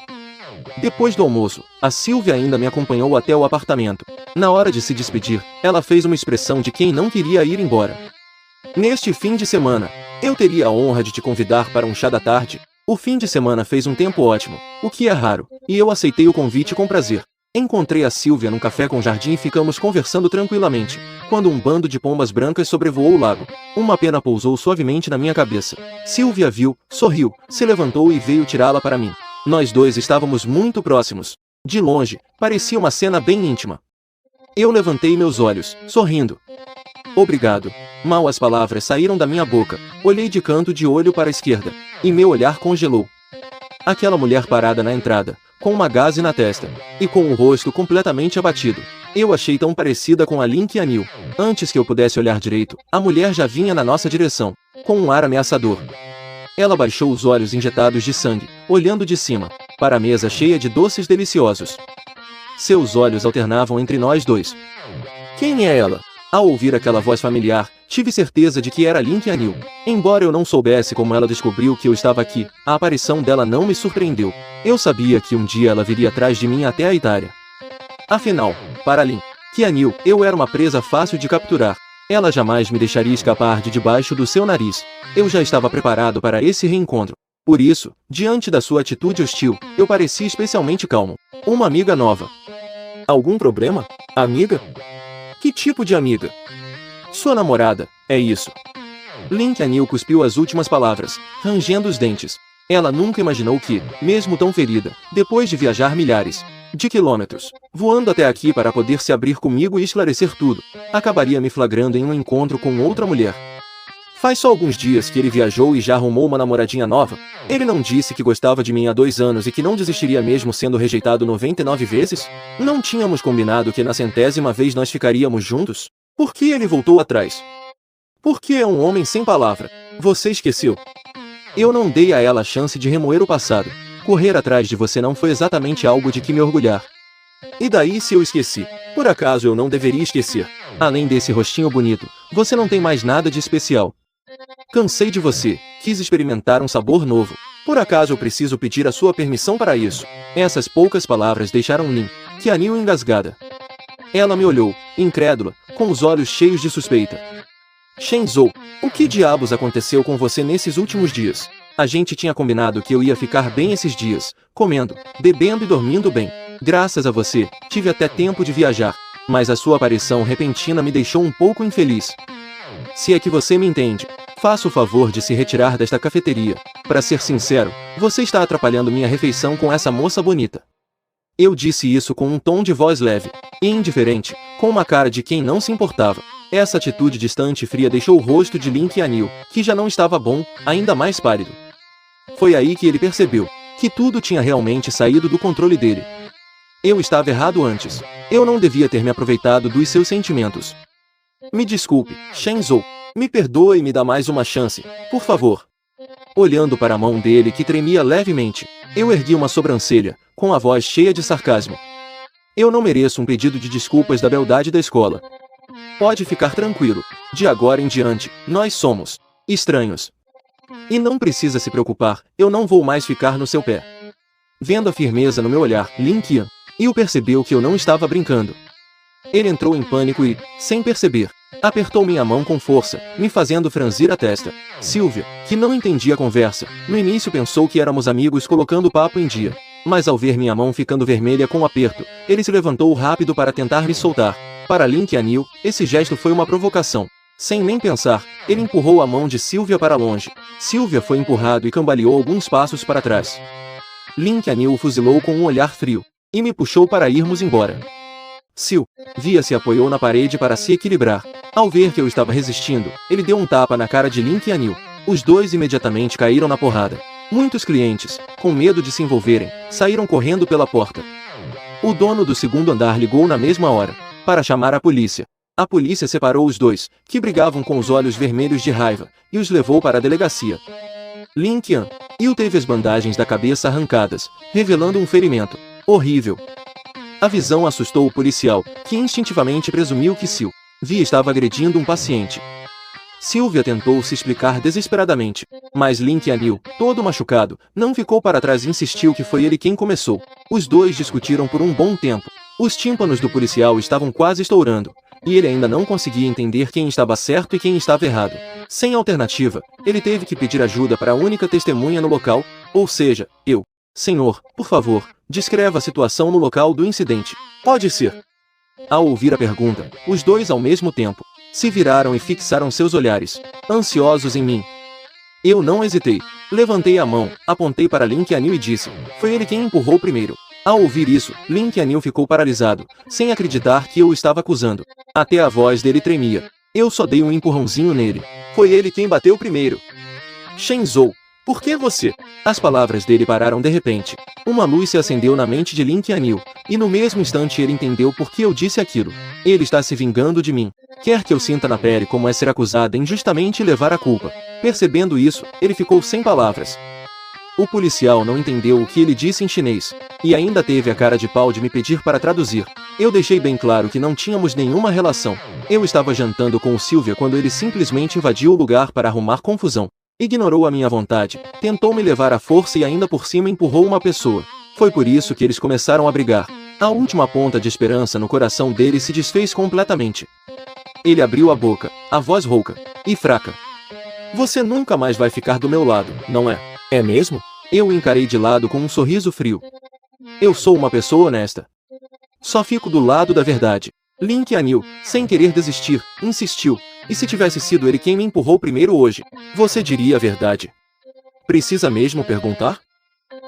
Depois do almoço, a Silvia ainda me acompanhou até o apartamento. Na hora de se despedir, ela fez uma expressão de quem não queria ir embora. Neste fim de semana, eu teria a honra de te convidar para um chá da tarde. O fim de semana fez um tempo ótimo, o que é raro, e eu aceitei o convite com prazer. Encontrei a Silvia num café com jardim e ficamos conversando tranquilamente, quando um bando de pombas brancas sobrevoou o lago. Uma pena pousou suavemente na minha cabeça. Silvia viu, sorriu, se levantou e veio tirá-la para mim. Nós dois estávamos muito próximos. De longe, parecia uma cena bem íntima. Eu levantei meus olhos, sorrindo. Obrigado. Mal as palavras saíram da minha boca, olhei de canto de olho para a esquerda, e meu olhar congelou. Aquela mulher parada na entrada, com uma gaze na testa, e com o rosto completamente abatido. Eu achei tão parecida com a Link Anil. Antes que eu pudesse olhar direito, a mulher já vinha na nossa direção, com um ar ameaçador. Ela baixou os olhos injetados de sangue, olhando de cima, para a mesa cheia de doces deliciosos. Seus olhos alternavam entre nós dois. Quem é ela? Ao ouvir aquela voz familiar, tive certeza de que era Link Anil. Embora eu não soubesse como ela descobriu que eu estava aqui, a aparição dela não me surpreendeu. Eu sabia que um dia ela viria atrás de mim até a Itália. Afinal, para Link Anil, eu era uma presa fácil de capturar. Ela jamais me deixaria escapar de debaixo do seu nariz. Eu já estava preparado para esse reencontro. Por isso, diante da sua atitude hostil, eu parecia especialmente calmo. Uma amiga nova. Algum problema? Amiga? Que tipo de amiga? Sua namorada, é isso. Link Anil cuspiu as últimas palavras, rangendo os dentes. Ela nunca imaginou que, mesmo tão ferida, depois de viajar milhares de quilômetros, voando até aqui para poder se abrir comigo e esclarecer tudo, acabaria me flagrando em um encontro com outra mulher. Faz só alguns dias que ele viajou e já arrumou uma namoradinha nova. Ele não disse que gostava de mim há 2 anos e que não desistiria mesmo sendo rejeitado 99 vezes? Não tínhamos combinado que na 100ª vez nós ficaríamos juntos? Por que ele voltou atrás? Porque é um homem sem palavra. Você esqueceu? Eu não dei a ela a chance de remoer o passado. Correr atrás de você não foi exatamente algo de que me orgulhar. E daí se eu esqueci? Por acaso eu não deveria esquecer? Além desse rostinho bonito, você não tem mais nada de especial. Cansei de você, quis experimentar um sabor novo. Por acaso eu preciso pedir a sua permissão para isso? Essas poucas palavras deixaram Link Anil engasgada. Ela me olhou, incrédula, com os olhos cheios de suspeita. Shenzhou, o que diabos aconteceu com você nesses últimos dias? A gente tinha combinado que eu ia ficar bem esses dias, comendo, bebendo e dormindo bem. Graças a você, tive até tempo de viajar, mas a sua aparição repentina me deixou um pouco infeliz. Se é que você me entende, faça o favor de se retirar desta cafeteria. Para ser sincero, você está atrapalhando minha refeição com essa moça bonita. Eu disse isso com um tom de voz leve e indiferente, com uma cara de quem não se importava. Essa atitude distante e fria deixou o rosto de Link Anil, que já não estava bom, ainda mais pálido. Foi aí que ele percebeu que tudo tinha realmente saído do controle dele. Eu estava errado antes. Eu não devia ter me aproveitado dos seus sentimentos. Me desculpe, Shenzhou. Me perdoe e me dá mais uma chance, por favor. Olhando para a mão dele que tremia levemente, eu ergui uma sobrancelha, com a voz cheia de sarcasmo. Eu não mereço um pedido de desculpas da beldade da escola. Pode ficar tranquilo. De agora em diante, nós somos estranhos. E não precisa se preocupar, eu não vou mais ficar no seu pé. Vendo a firmeza no meu olhar, Lin Qian percebeu que eu não estava brincando. Ele entrou em pânico e, sem perceber, apertou minha mão com força, me fazendo franzir a testa. Sylvia, que não entendia a conversa, no início pensou que éramos amigos colocando o papo em dia. Mas ao ver minha mão ficando vermelha com o aperto, ele se levantou rápido para tentar me soltar. Para Lin Qian, esse gesto foi uma provocação. Sem nem pensar, ele empurrou a mão de Sylvia para longe. Sylvia foi empurrado e cambaleou alguns passos para trás. Lin Qian o fuzilou com um olhar frio e me puxou para irmos embora. Sylvia se apoiou na parede para se equilibrar. Ao ver que eu estava resistindo, ele deu um tapa na cara de Lin Qian. Os dois imediatamente caíram na porrada. Muitos clientes, com medo de se envolverem, saíram correndo pela porta. O dono do segundo andar ligou na mesma hora para chamar a polícia. A polícia separou os dois, que brigavam com os olhos vermelhos de raiva, e os levou para a delegacia. Lin Qian teve as bandagens da cabeça arrancadas, revelando um ferimento horrível. A visão assustou o policial, que instintivamente presumiu que Sylvia estava agredindo um paciente. Sylvia tentou se explicar desesperadamente, mas Lin Qian, todo machucado, não ficou para trás e insistiu que foi ele quem começou. Os dois discutiram por um bom tempo. Os tímpanos do policial estavam quase estourando, e ele ainda não conseguia entender quem estava certo e quem estava errado. Sem alternativa, ele teve que pedir ajuda para a única testemunha no local, ou seja, eu. Senhor, por favor, descreva a situação no local do incidente. Pode ser. Ao ouvir a pergunta, os dois ao mesmo tempo se viraram e fixaram seus olhares, ansiosos em mim. Eu não hesitei. Levantei a mão, apontei para Lin Qian e disse, foi ele quem empurrou primeiro. Ao ouvir isso, Lin Qian ficou paralisado, sem acreditar que eu o estava acusando. Até a voz dele tremia. Eu só dei um empurrãozinho nele. Foi ele quem bateu primeiro. Shenzhou, por que você? As palavras dele pararam de repente. Uma luz se acendeu na mente de Lin Qian, e no mesmo instante ele entendeu por que eu disse aquilo. Ele está se vingando de mim. Quer que eu sinta na pele como é ser acusado injustamente e levar a culpa. Percebendo isso, ele ficou sem palavras. O policial não entendeu o que ele disse em chinês, e ainda teve a cara de pau de me pedir para traduzir. Eu deixei bem claro que não tínhamos nenhuma relação. Eu estava jantando com o Sylvia quando ele simplesmente invadiu o lugar para arrumar confusão. Ignorou a minha vontade, tentou me levar à força e ainda por cima empurrou uma pessoa. Foi por isso que eles começaram a brigar. A última ponta de esperança no coração dele se desfez completamente. Ele abriu a boca, a voz rouca e fraca. Você nunca mais vai ficar do meu lado, não é? É mesmo? Eu o encarei de lado com um sorriso frio. Eu sou uma pessoa honesta. Só fico do lado da verdade. Lin Qian, sem querer desistir, insistiu. E se tivesse sido ele quem me empurrou primeiro hoje, você diria a verdade? Precisa mesmo perguntar?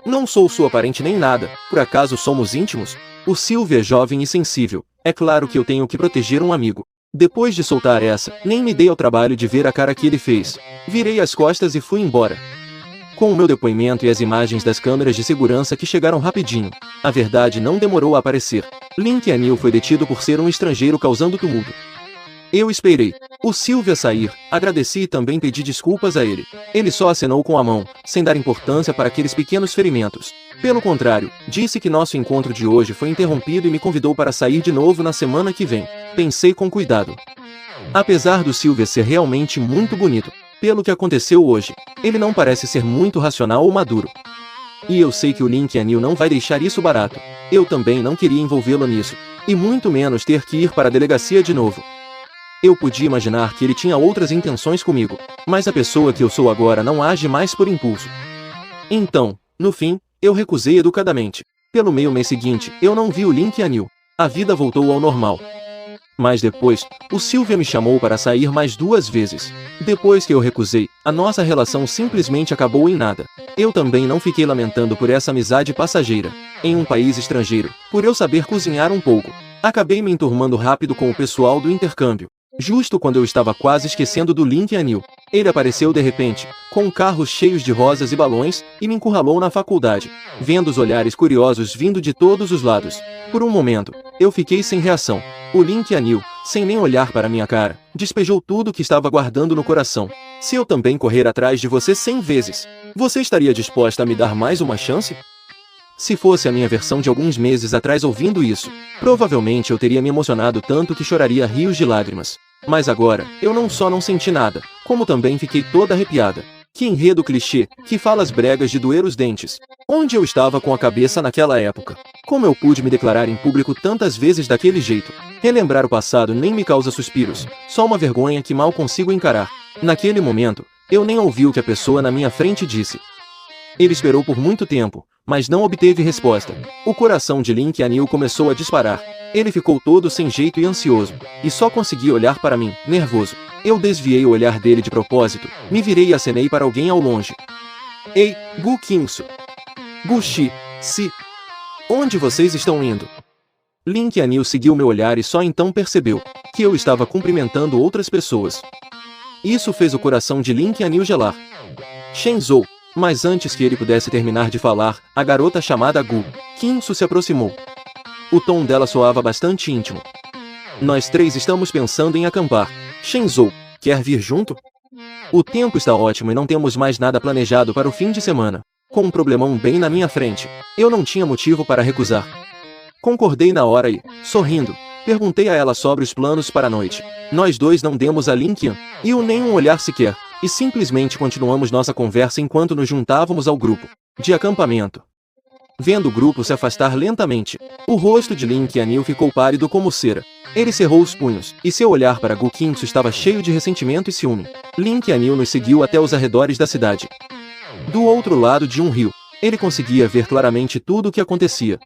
Não sou sua parente nem nada, por acaso somos íntimos? O Sylvia é jovem e sensível, é claro que eu tenho que proteger um amigo. Depois de soltar essa, nem me dei ao trabalho de ver a cara que ele fez. Virei as costas e fui embora. Com o meu depoimento e as imagens das câmeras de segurança que chegaram rapidinho, a verdade não demorou a aparecer. Lin Qian foi detido por ser um estrangeiro causando tumulto. Eu esperei o Sylvia sair, agradeci e também pedi desculpas a ele. Ele só acenou com a mão, sem dar importância para aqueles pequenos ferimentos. Pelo contrário, disse que nosso encontro de hoje foi interrompido e me convidou para sair de novo na semana que vem. Pensei com cuidado. Apesar do Sylvia ser realmente muito bonito, pelo que aconteceu hoje, ele não parece ser muito racional ou maduro. E eu sei que o Lin Qian não vai deixar isso barato. Eu também não queria envolvê-lo nisso, e muito menos ter que ir para a delegacia de novo. Eu podia imaginar que ele tinha outras intenções comigo, mas a pessoa que eu sou agora não age mais por impulso. Então, no fim, eu recusei educadamente. Pelo meio-mês seguinte, eu não vi o Lin Qian. A vida voltou ao normal. Mas depois, o Sylvia me chamou para sair mais 2 vezes. Depois que eu recusei, a nossa relação simplesmente acabou em nada. Eu também não fiquei lamentando por essa amizade passageira. Em um país estrangeiro, por eu saber cozinhar um pouco, acabei me enturmando rápido com o pessoal do intercâmbio. Justo quando eu estava quase esquecendo do Lin Qianyu, ele apareceu de repente, com carros cheios de rosas e balões, e me encurralou na faculdade, vendo os olhares curiosos vindo de todos os lados. Por um momento, eu fiquei sem reação. O Lin Qianyu, sem nem olhar para minha cara, despejou tudo que estava guardando no coração. Se eu também correr atrás de você 100 vezes, você estaria disposta a me dar mais uma chance? Se fosse a minha versão de alguns meses atrás ouvindo isso, provavelmente eu teria me emocionado tanto que choraria rios de lágrimas. Mas agora, eu não só não senti nada, como também fiquei toda arrepiada. Que enredo clichê, que falas bregas de doer os dentes. Onde eu estava com a cabeça naquela época? Como eu pude me declarar em público tantas vezes daquele jeito? Relembrar o passado nem me causa suspiros, só uma vergonha que mal consigo encarar. Naquele momento, eu nem ouvi o que a pessoa na minha frente disse. Ele esperou por muito tempo, mas não obteve resposta. O coração de Lin Qianyu começou a disparar. Ele ficou todo sem jeito e ansioso, e só conseguia olhar para mim, nervoso. Eu desviei o olhar dele de propósito, me virei e acenei para alguém ao longe. Ei, Gu Qingsu! Gu Shi, Si! Onde vocês estão indo? Lin Qianyu seguiu meu olhar e só então percebeu que eu estava cumprimentando outras pessoas. Isso fez o coração de Lin Qianyu gelar. Shenzhou! Mas antes que ele pudesse terminar de falar, a garota chamada Gu Qingsu se aproximou. O tom dela soava bastante íntimo. Nós três estamos pensando em acampar. Shenzhou, quer vir junto? O tempo está ótimo e não temos mais nada planejado para o fim de semana. Com um problemão bem na minha frente, eu não tinha motivo para recusar. Concordei na hora e, sorrindo, perguntei a ela sobre os planos para a noite. Nós dois não demos a Lin Qianyu nem um olhar sequer, e simplesmente continuamos nossa conversa enquanto nos juntávamos ao grupo de acampamento. Vendo o grupo se afastar lentamente, o rosto de Lin Qianyu ficou pálido como cera. Ele cerrou os punhos, e seu olhar para Gu Qingsu estava cheio de ressentimento e ciúme. Lin Qianyu nos seguiu até os arredores da cidade. Do outro lado de um rio, ele conseguia ver claramente tudo o que acontecia.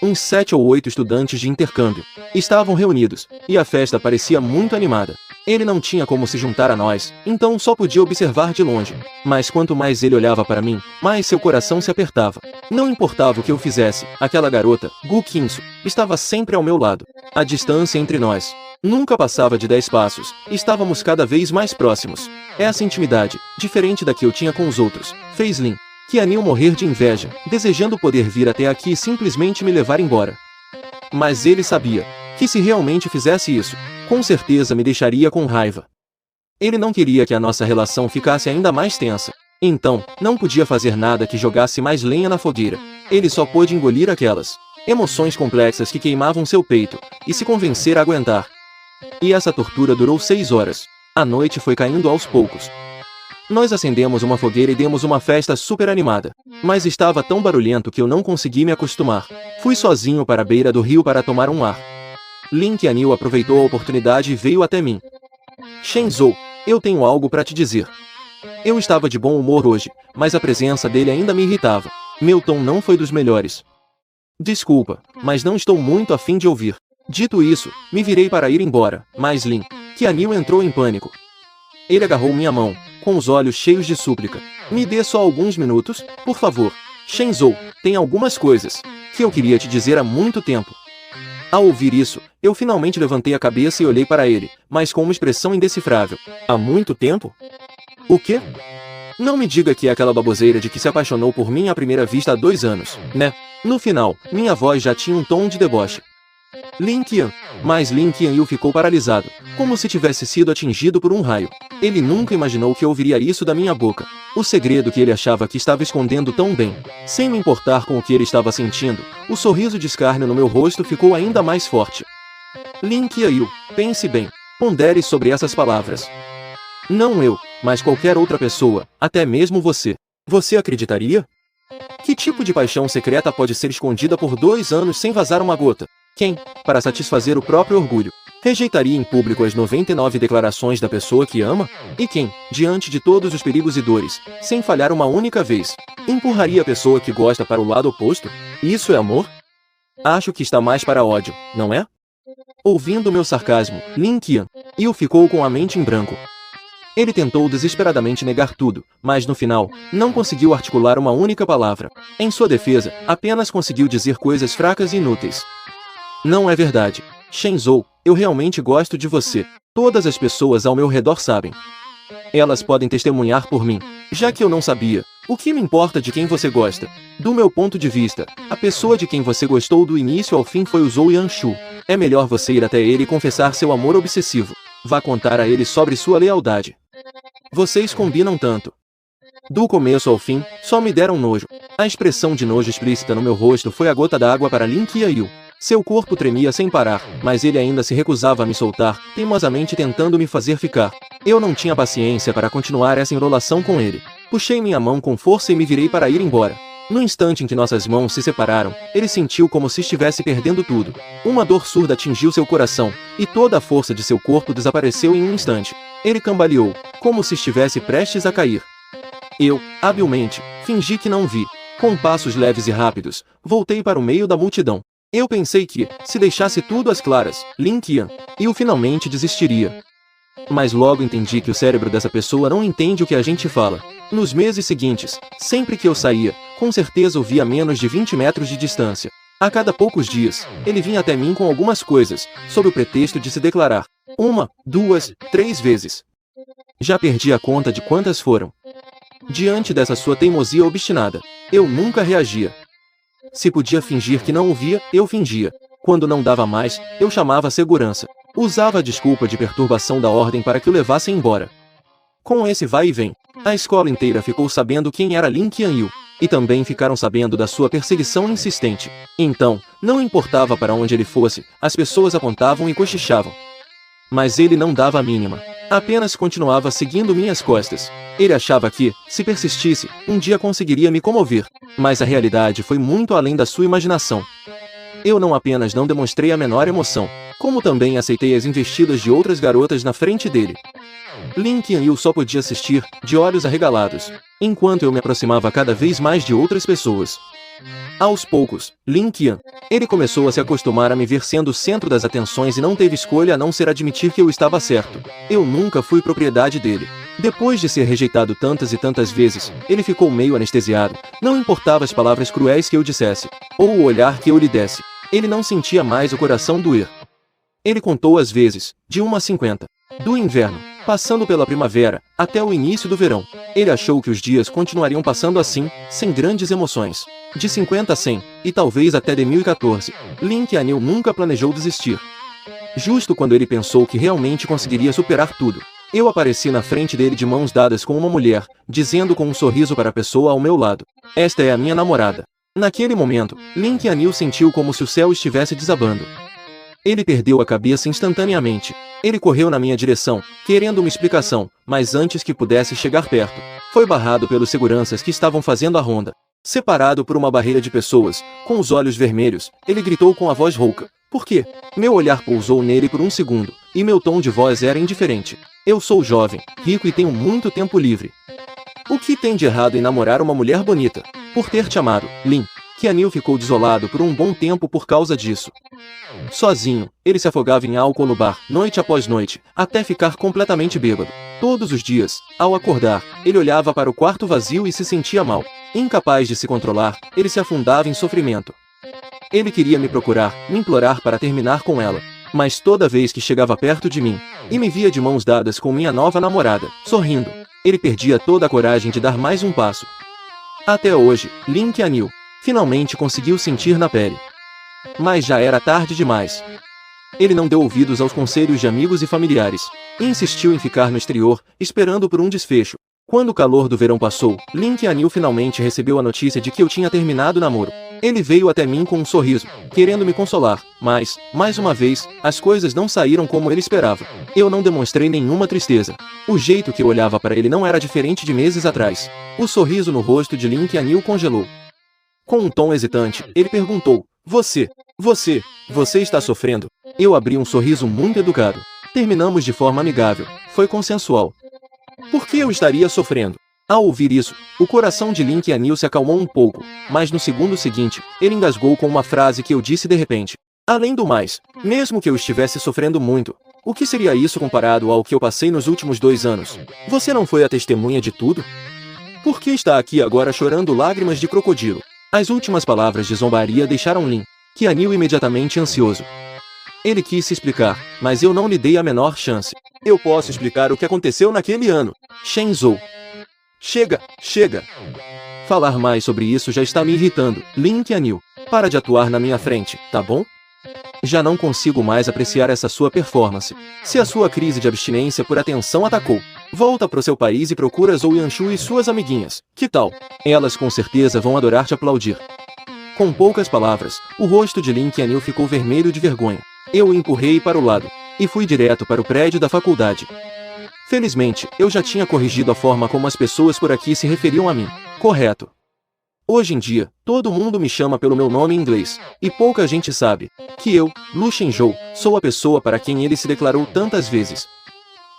Uns 7 ou 8 estudantes de intercâmbio estavam reunidos, e a festa parecia muito animada. Ele não tinha como se juntar a nós, então só podia observar de longe. Mas quanto mais ele olhava para mim, mais seu coração se apertava. Não importava o que eu fizesse, aquela garota, Gu Qingsu, estava sempre ao meu lado. A distância entre nós nunca passava de 10 passos, estávamos cada vez mais próximos. Essa intimidade, diferente da que eu tinha com os outros, fez Lin Qianyu morrer de inveja, desejando poder vir até aqui e simplesmente me levar embora. Mas ele sabia que se realmente fizesse isso, com certeza me deixaria com raiva. Ele não queria que a nossa relação ficasse ainda mais tensa. Então, não podia fazer nada que jogasse mais lenha na fogueira. Ele só pôde engolir aquelas emoções complexas que queimavam seu peito, e se convencer a aguentar. E essa tortura durou 6 horas. A noite foi caindo aos poucos. Nós acendemos uma fogueira e demos uma festa super animada. Mas estava tão barulhento que eu não consegui me acostumar. Fui sozinho para a beira do rio para tomar um ar. Lin Qianyu aproveitou a oportunidade e veio até mim. Shenzhou, eu tenho algo para te dizer. Eu estava de bom humor hoje, mas a presença dele ainda me irritava. Meu tom não foi dos melhores. Desculpa, mas não estou muito a fim de ouvir. Dito isso, me virei para ir embora, mas Lin Qianyu entrou em pânico. Ele agarrou minha mão, com os olhos cheios de súplica. Me dê só alguns minutos, por favor. Shenzhou, tem algumas coisas que eu queria te dizer há muito tempo. Ao ouvir isso, eu finalmente levantei a cabeça e olhei para ele, mas com uma expressão indecifrável. Há muito tempo? O quê? Não me diga que é aquela baboseira de que se apaixonou por mim à primeira vista há 2 anos, né? No final, minha voz já tinha um tom de deboche. Lin Qianyu. Mas Lin Qianyu ficou paralisado, como se tivesse sido atingido por um raio. Ele nunca imaginou que ouviria isso da minha boca. O segredo que ele achava que estava escondendo tão bem. Sem me importar com o que ele estava sentindo, o sorriso de escárnio no meu rosto ficou ainda mais forte. Lin Qianyu, pense bem. Pondere sobre essas palavras. Não eu, mas qualquer outra pessoa, até mesmo você. Você acreditaria? Que tipo de paixão secreta pode ser escondida por 2 anos sem vazar uma gota? Quem, para satisfazer o próprio orgulho, rejeitaria em público as 99 declarações da pessoa que ama? E quem, diante de todos os perigos e dores, sem falhar uma única vez, empurraria a pessoa que gosta para o lado oposto? Isso é amor? Acho que está mais para ódio, não é? Ouvindo meu sarcasmo, Lin Qianyu ficou com a mente em branco. Ele tentou desesperadamente negar tudo, mas no final, não conseguiu articular uma única palavra. Em sua defesa, apenas conseguiu dizer coisas fracas e inúteis. Não é verdade. Shenzhou, eu realmente gosto de você. Todas as pessoas ao meu redor sabem. Elas podem testemunhar por mim. Já que eu não sabia, o que me importa de quem você gosta? Do meu ponto de vista, a pessoa de quem você gostou do início ao fim foi o Zhou Yanshu. É melhor você ir até ele e confessar seu amor obsessivo. Vá contar a ele sobre sua lealdade. Vocês combinam tanto. Do começo ao fim, só me deram nojo. A expressão de nojo explícita no meu rosto foi a gota d'água para Lin Qiayu. Seu corpo tremia sem parar, mas ele ainda se recusava a me soltar, teimosamente tentando me fazer ficar. Eu não tinha paciência para continuar essa enrolação com ele. Puxei minha mão com força e me virei para ir embora. No instante em que nossas mãos se separaram, ele sentiu como se estivesse perdendo tudo. Uma dor surda atingiu seu coração, e toda a força de seu corpo desapareceu em um instante. Ele cambaleou, como se estivesse prestes a cair. Eu, habilmente, fingi que não vi. Com passos leves e rápidos, voltei para o meio da multidão. Eu pensei que, se deixasse tudo às claras, Lin Qiayu finalmente desistiria. Mas logo entendi que o cérebro dessa pessoa não entende o que a gente fala. Nos meses seguintes, sempre que eu saía, com certeza o via a menos de 20 metros de distância. A cada poucos dias, ele vinha até mim com algumas coisas, sob o pretexto de se declarar. 1, 2, 3 vezes. Já perdi a conta de quantas foram. Diante dessa sua teimosia obstinada, eu nunca reagia. Se podia fingir que não o via, eu fingia. Quando não dava mais, eu chamava a segurança. Usava a desculpa de perturbação da ordem para que o levassem embora. Com esse vai e vem, a escola inteira ficou sabendo quem era Lin Qiayu, e também ficaram sabendo da sua perseguição insistente. Então, não importava para onde ele fosse, as pessoas apontavam e cochichavam. Mas ele não dava a mínima. Apenas continuava seguindo minhas costas. Ele achava que, se persistisse, um dia conseguiria me comover. Mas a realidade foi muito além da sua imaginação. Eu não apenas não demonstrei a menor emoção, como também aceitei as investidas de outras garotas na frente dele. Lin Qiayu só podia assistir, de olhos arregalados, enquanto eu me aproximava cada vez mais de outras pessoas. Aos poucos, Lin Qiayu, ele começou a se acostumar a me ver sendo o centro das atenções e não teve escolha a não ser admitir que eu estava certo. Eu nunca fui propriedade dele. Depois de ser rejeitado tantas e tantas vezes, ele ficou meio anestesiado. Não importava as palavras cruéis que eu dissesse, ou o olhar que eu lhe desse. Ele não sentia mais o coração doer. Ele contou as vezes, de 1 a 50. Do inverno, passando pela primavera, até o início do verão. Ele achou que os dias continuariam passando assim, sem grandes emoções. De 50 a 100, e talvez até 2014, Lin Qiayu nunca planejou desistir. Justo quando ele pensou que realmente conseguiria superar tudo, eu apareci na frente dele de mãos dadas com uma mulher, dizendo com um sorriso para a pessoa ao meu lado: "Esta é a minha namorada." Naquele momento, Lin Qiayu sentiu como se o céu estivesse desabando. Ele perdeu a cabeça instantaneamente. Ele correu na minha direção, querendo uma explicação, mas antes que pudesse chegar perto, foi barrado pelos seguranças que estavam fazendo a ronda. Separado por uma barreira de pessoas, com os olhos vermelhos, ele gritou com a voz rouca: "Por quê?" Meu olhar pousou nele por um segundo, e meu tom de voz era indiferente. "Eu sou jovem, rico e tenho muito tempo livre. O que tem de errado em namorar uma mulher bonita? Por ter te amado, Lin." Qiayu ficou desolado por um bom tempo por causa disso. Sozinho, ele se afogava em álcool no bar, noite após noite, até ficar completamente bêbado. Todos os dias, ao acordar, ele olhava para o quarto vazio e se sentia mal. Incapaz de se controlar, ele se afundava em sofrimento. Ele queria me procurar, me implorar para terminar com ela. Mas toda vez que chegava perto de mim, e me via de mãos dadas com minha nova namorada, sorrindo, ele perdia toda a coragem de dar mais um passo. Até hoje, Lin Qiayu finalmente conseguiu sentir na pele. Mas já era tarde demais. Ele não deu ouvidos aos conselhos de amigos e familiares, e insistiu em ficar no exterior, esperando por um desfecho. Quando o calor do verão passou, Lin Qiayu finalmente recebeu a notícia de que eu tinha terminado o namoro. Ele veio até mim com um sorriso, querendo me consolar, mas, mais uma vez, as coisas não saíram como ele esperava. Eu não demonstrei nenhuma tristeza. O jeito que eu olhava para ele não era diferente de meses atrás. O sorriso no rosto de Lin Qiayu congelou. Com um tom hesitante, ele perguntou: Você está sofrendo?" Eu abri um sorriso muito educado. Terminamos de forma amigável, foi consensual. Por que eu estaria sofrendo? Ao ouvir isso, o coração de Lin Qiayu se acalmou um pouco, mas no segundo seguinte, ele engasgou com uma frase que eu disse de repente. Além do mais, mesmo que eu estivesse sofrendo muito, o que seria isso comparado ao que eu passei nos últimos 2 anos? Você não foi a testemunha de tudo? Por que está aqui agora chorando lágrimas de crocodilo? As últimas palavras de zombaria deixaram Lin Qiayu imediatamente ansioso. Ele quis se explicar, mas eu não lhe dei a menor chance. Eu posso explicar o que aconteceu naquele ano. Shenzhou. Chega, chega. Falar mais sobre isso já está me irritando. Lin Qianyu, para de atuar na minha frente, tá bom? Já não consigo mais apreciar essa sua performance. Se a sua crise de abstinência por atenção atacou, volta pro seu país e procura Zhou Yanshu e suas amiguinhas. Que tal? Elas com certeza vão adorar te aplaudir. Com poucas palavras, o rosto de Lin Qianyu ficou vermelho de vergonha. Eu o empurrei para o lado e fui direto para o prédio da faculdade. Felizmente, eu já tinha corrigido a forma como as pessoas por aqui se referiam a mim. Correto. Hoje em dia, todo mundo me chama pelo meu nome em inglês, e pouca gente sabe que eu, Lu Shenzhou, sou a pessoa para quem ele se declarou tantas vezes.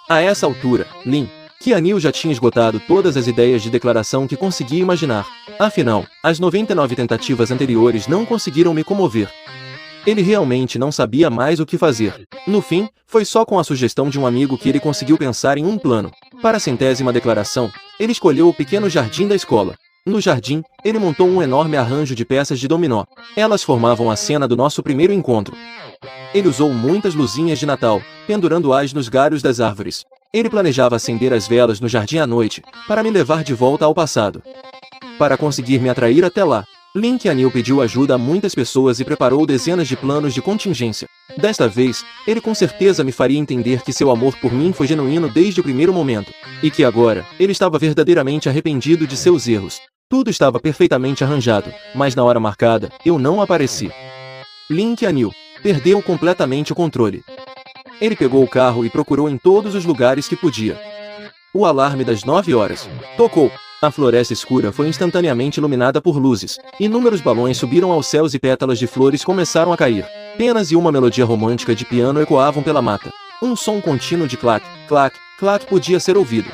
A essa altura, Lin Qianyu já tinha esgotado todas as ideias de declaração que conseguia imaginar. Afinal, as 99 tentativas anteriores não conseguiram me comover. Ele realmente não sabia mais o que fazer. No fim, foi só com a sugestão de um amigo que ele conseguiu pensar em um plano. Para a 100ª declaração, ele escolheu o pequeno jardim da escola. No jardim, ele montou um enorme arranjo de peças de dominó. Elas formavam a cena do nosso primeiro encontro. Ele usou muitas luzinhas de Natal, pendurando-as nos galhos das árvores. Ele planejava acender as velas no jardim à noite, para me levar de volta ao passado. Para conseguir me atrair até lá, Lin Qianyu pediu ajuda a muitas pessoas e preparou dezenas de planos de contingência. Desta vez, ele com certeza me faria entender que seu amor por mim foi genuíno desde o primeiro momento, e que agora, ele estava verdadeiramente arrependido de seus erros. Tudo estava perfeitamente arranjado, mas na hora marcada, eu não apareci. Lin Qianyu perdeu completamente o controle. Ele pegou o carro e procurou em todos os lugares que podia. O alarme das 9 horas tocou. A floresta escura foi instantaneamente iluminada por luzes. Inúmeros balões subiram aos céus e pétalas de flores começaram a cair. Penas e uma melodia romântica de piano ecoavam pela mata. Um som contínuo de clac, clac, clac podia ser ouvido.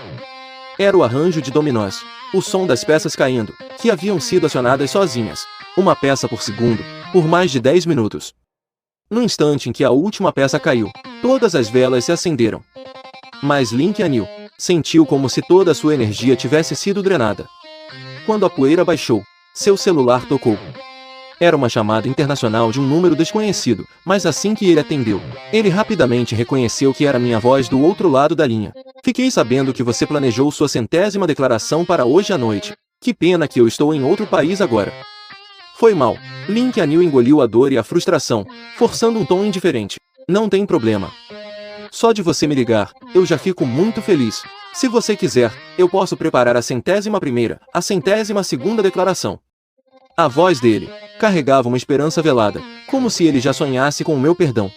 Era o arranjo de dominós. O som das peças caindo, que haviam sido acionadas sozinhas. Uma peça por segundo, por mais de 10 minutos. No instante em que a última peça caiu, todas as velas se acenderam. Mas Lin Qianyu sentiu como se toda a sua energia tivesse sido drenada. Quando a poeira baixou, seu celular tocou. Era uma chamada internacional de um número desconhecido, mas assim que ele atendeu, ele rapidamente reconheceu que era minha voz do outro lado da linha. Fiquei sabendo que você planejou sua 100ª declaração para hoje à noite. Que pena que eu estou em outro país agora. Foi mal. Lin Qianyu engoliu a dor e a frustração, forçando um tom indiferente. Não tem problema. Só de você me ligar, eu já fico muito feliz. Se você quiser, eu posso preparar a 101ª, a 102ª declaração. A voz dele carregava uma esperança velada, como se ele já sonhasse com o meu perdão.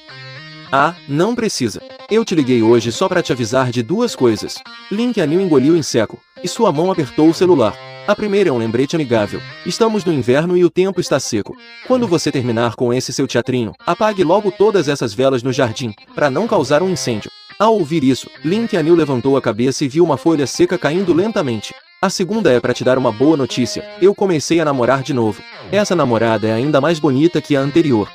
Ah, não precisa. Eu te liguei hoje só para te avisar de duas coisas. Lin Qianyu engoliu em seco, e sua mão apertou o celular. A primeira é um lembrete amigável. Estamos no inverno e o tempo está seco. Quando você terminar com esse seu teatrinho, apague logo todas essas velas no jardim, para não causar um incêndio. Ao ouvir isso, Lin Qianyu levantou a cabeça e viu uma folha seca caindo lentamente. A segunda é para te dar uma boa notícia. Eu comecei a namorar de novo. Essa namorada é ainda mais bonita que a anterior.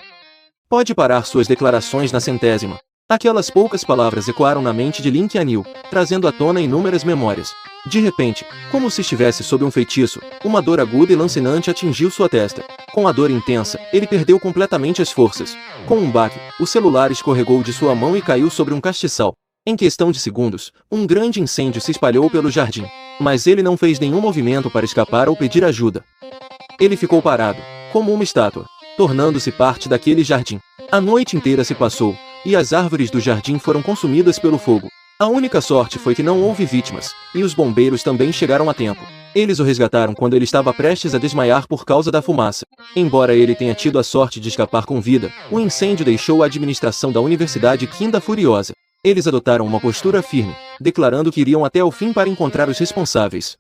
Pode parar suas declarações na 100ª. Aquelas poucas palavras ecoaram na mente de Lin Qianyu, trazendo à tona inúmeras memórias. De repente, como se estivesse sob um feitiço, uma dor aguda e lancinante atingiu sua testa. Com a dor intensa, ele perdeu completamente as forças. Com um baque, o celular escorregou de sua mão e caiu sobre um castiçal. Em questão de segundos, um grande incêndio se espalhou pelo jardim. Mas ele não fez nenhum movimento para escapar ou pedir ajuda. Ele ficou parado, como uma estátua, tornando-se parte daquele jardim. A noite inteira se passou, e as árvores do jardim foram consumidas pelo fogo. A única sorte foi que não houve vítimas, e os bombeiros também chegaram a tempo. Eles o resgataram quando ele estava prestes a desmaiar por causa da fumaça. Embora ele tenha tido a sorte de escapar com vida, o incêndio deixou a administração da Universidade Qinda furiosa. Eles adotaram uma postura firme, declarando que iriam até o fim para encontrar os responsáveis.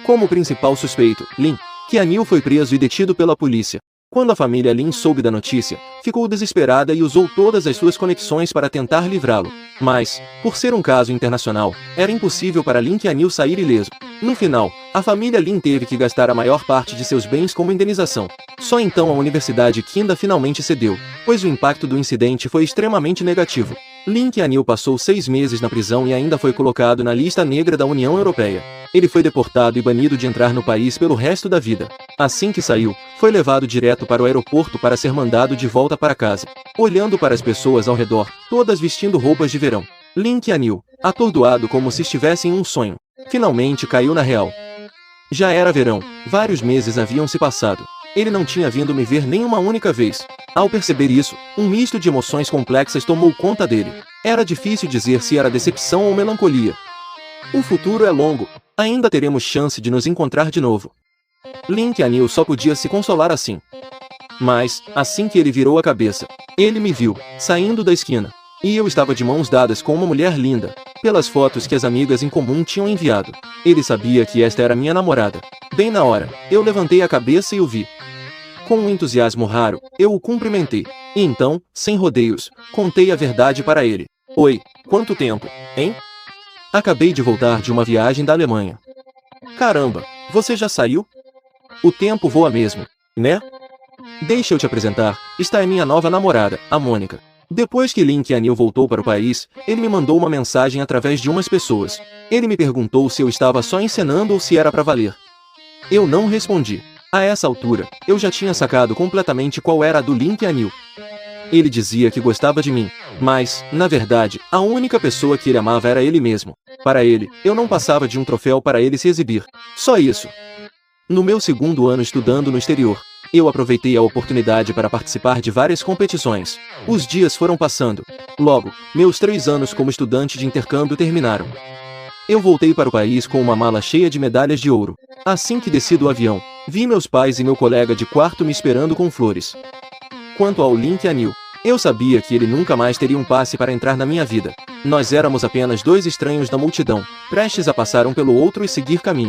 Como principal suspeito, Lin Qianyu foi preso e detido pela polícia. Quando a família Lin soube da notícia, ficou desesperada e usou todas as suas conexões para tentar livrá-lo. Mas, por ser um caso internacional, era impossível para Lin Qianyu sair ileso. No final, a família Lin teve que gastar a maior parte de seus bens como indenização. Só então a Universidade Qinda finalmente cedeu, pois o impacto do incidente foi extremamente negativo. Lin Qianyu passou 6 meses na prisão e ainda foi colocado na lista negra da União Europeia. Ele foi deportado e banido de entrar no país pelo resto da vida. Assim que saiu, foi levado direto para o aeroporto para ser mandado de volta para casa. Olhando para as pessoas ao redor, todas vestindo roupas de verão, Link Anil, atordoado como se estivesse em um sonho, finalmente caiu na real. Já era verão, vários meses haviam se passado. Ele não tinha vindo me ver nem uma única vez. Ao perceber isso, um misto de emoções complexas tomou conta dele. Era difícil dizer se era decepção ou melancolia. O futuro é longo, ainda teremos chance de nos encontrar de novo. Link Anil só podia se consolar assim. Mas, assim que ele virou a cabeça, ele me viu, saindo da esquina. E eu estava de mãos dadas com uma mulher linda, pelas fotos que as amigas em comum tinham enviado. Ele sabia que esta era minha namorada. Bem na hora, eu levantei a cabeça e o vi. Com um entusiasmo raro, eu o cumprimentei. E então, sem rodeios, contei a verdade para ele. Oi, quanto tempo, hein? Acabei de voltar de uma viagem da Alemanha. Caramba, você já saiu? O tempo voa mesmo, né? Deixa eu te apresentar, esta é minha nova namorada, a Mônica. Depois que Link Anil voltou para o país, ele me mandou uma mensagem através de umas pessoas. Ele me perguntou se eu estava só encenando ou se era para valer. Eu não respondi. A essa altura, eu já tinha sacado completamente qual era a do Link Anil. Ele dizia que gostava de mim, mas, na verdade, a única pessoa que ele amava era ele mesmo. Para ele, eu não passava de um troféu para ele se exibir. Só isso. No meu segundo ano estudando no exterior, eu aproveitei a oportunidade para participar de várias competições. Os dias foram passando. Logo, meus 3 anos como estudante de intercâmbio terminaram. Eu voltei para o país com uma mala cheia de medalhas de ouro. Assim que desci do avião, vi meus pais e meu colega de quarto me esperando com flores. Quanto ao Link Anil, eu sabia que ele nunca mais teria um passe para entrar na minha vida. Nós éramos apenas 2 estranhos da multidão, prestes a passar um pelo outro e seguir caminho.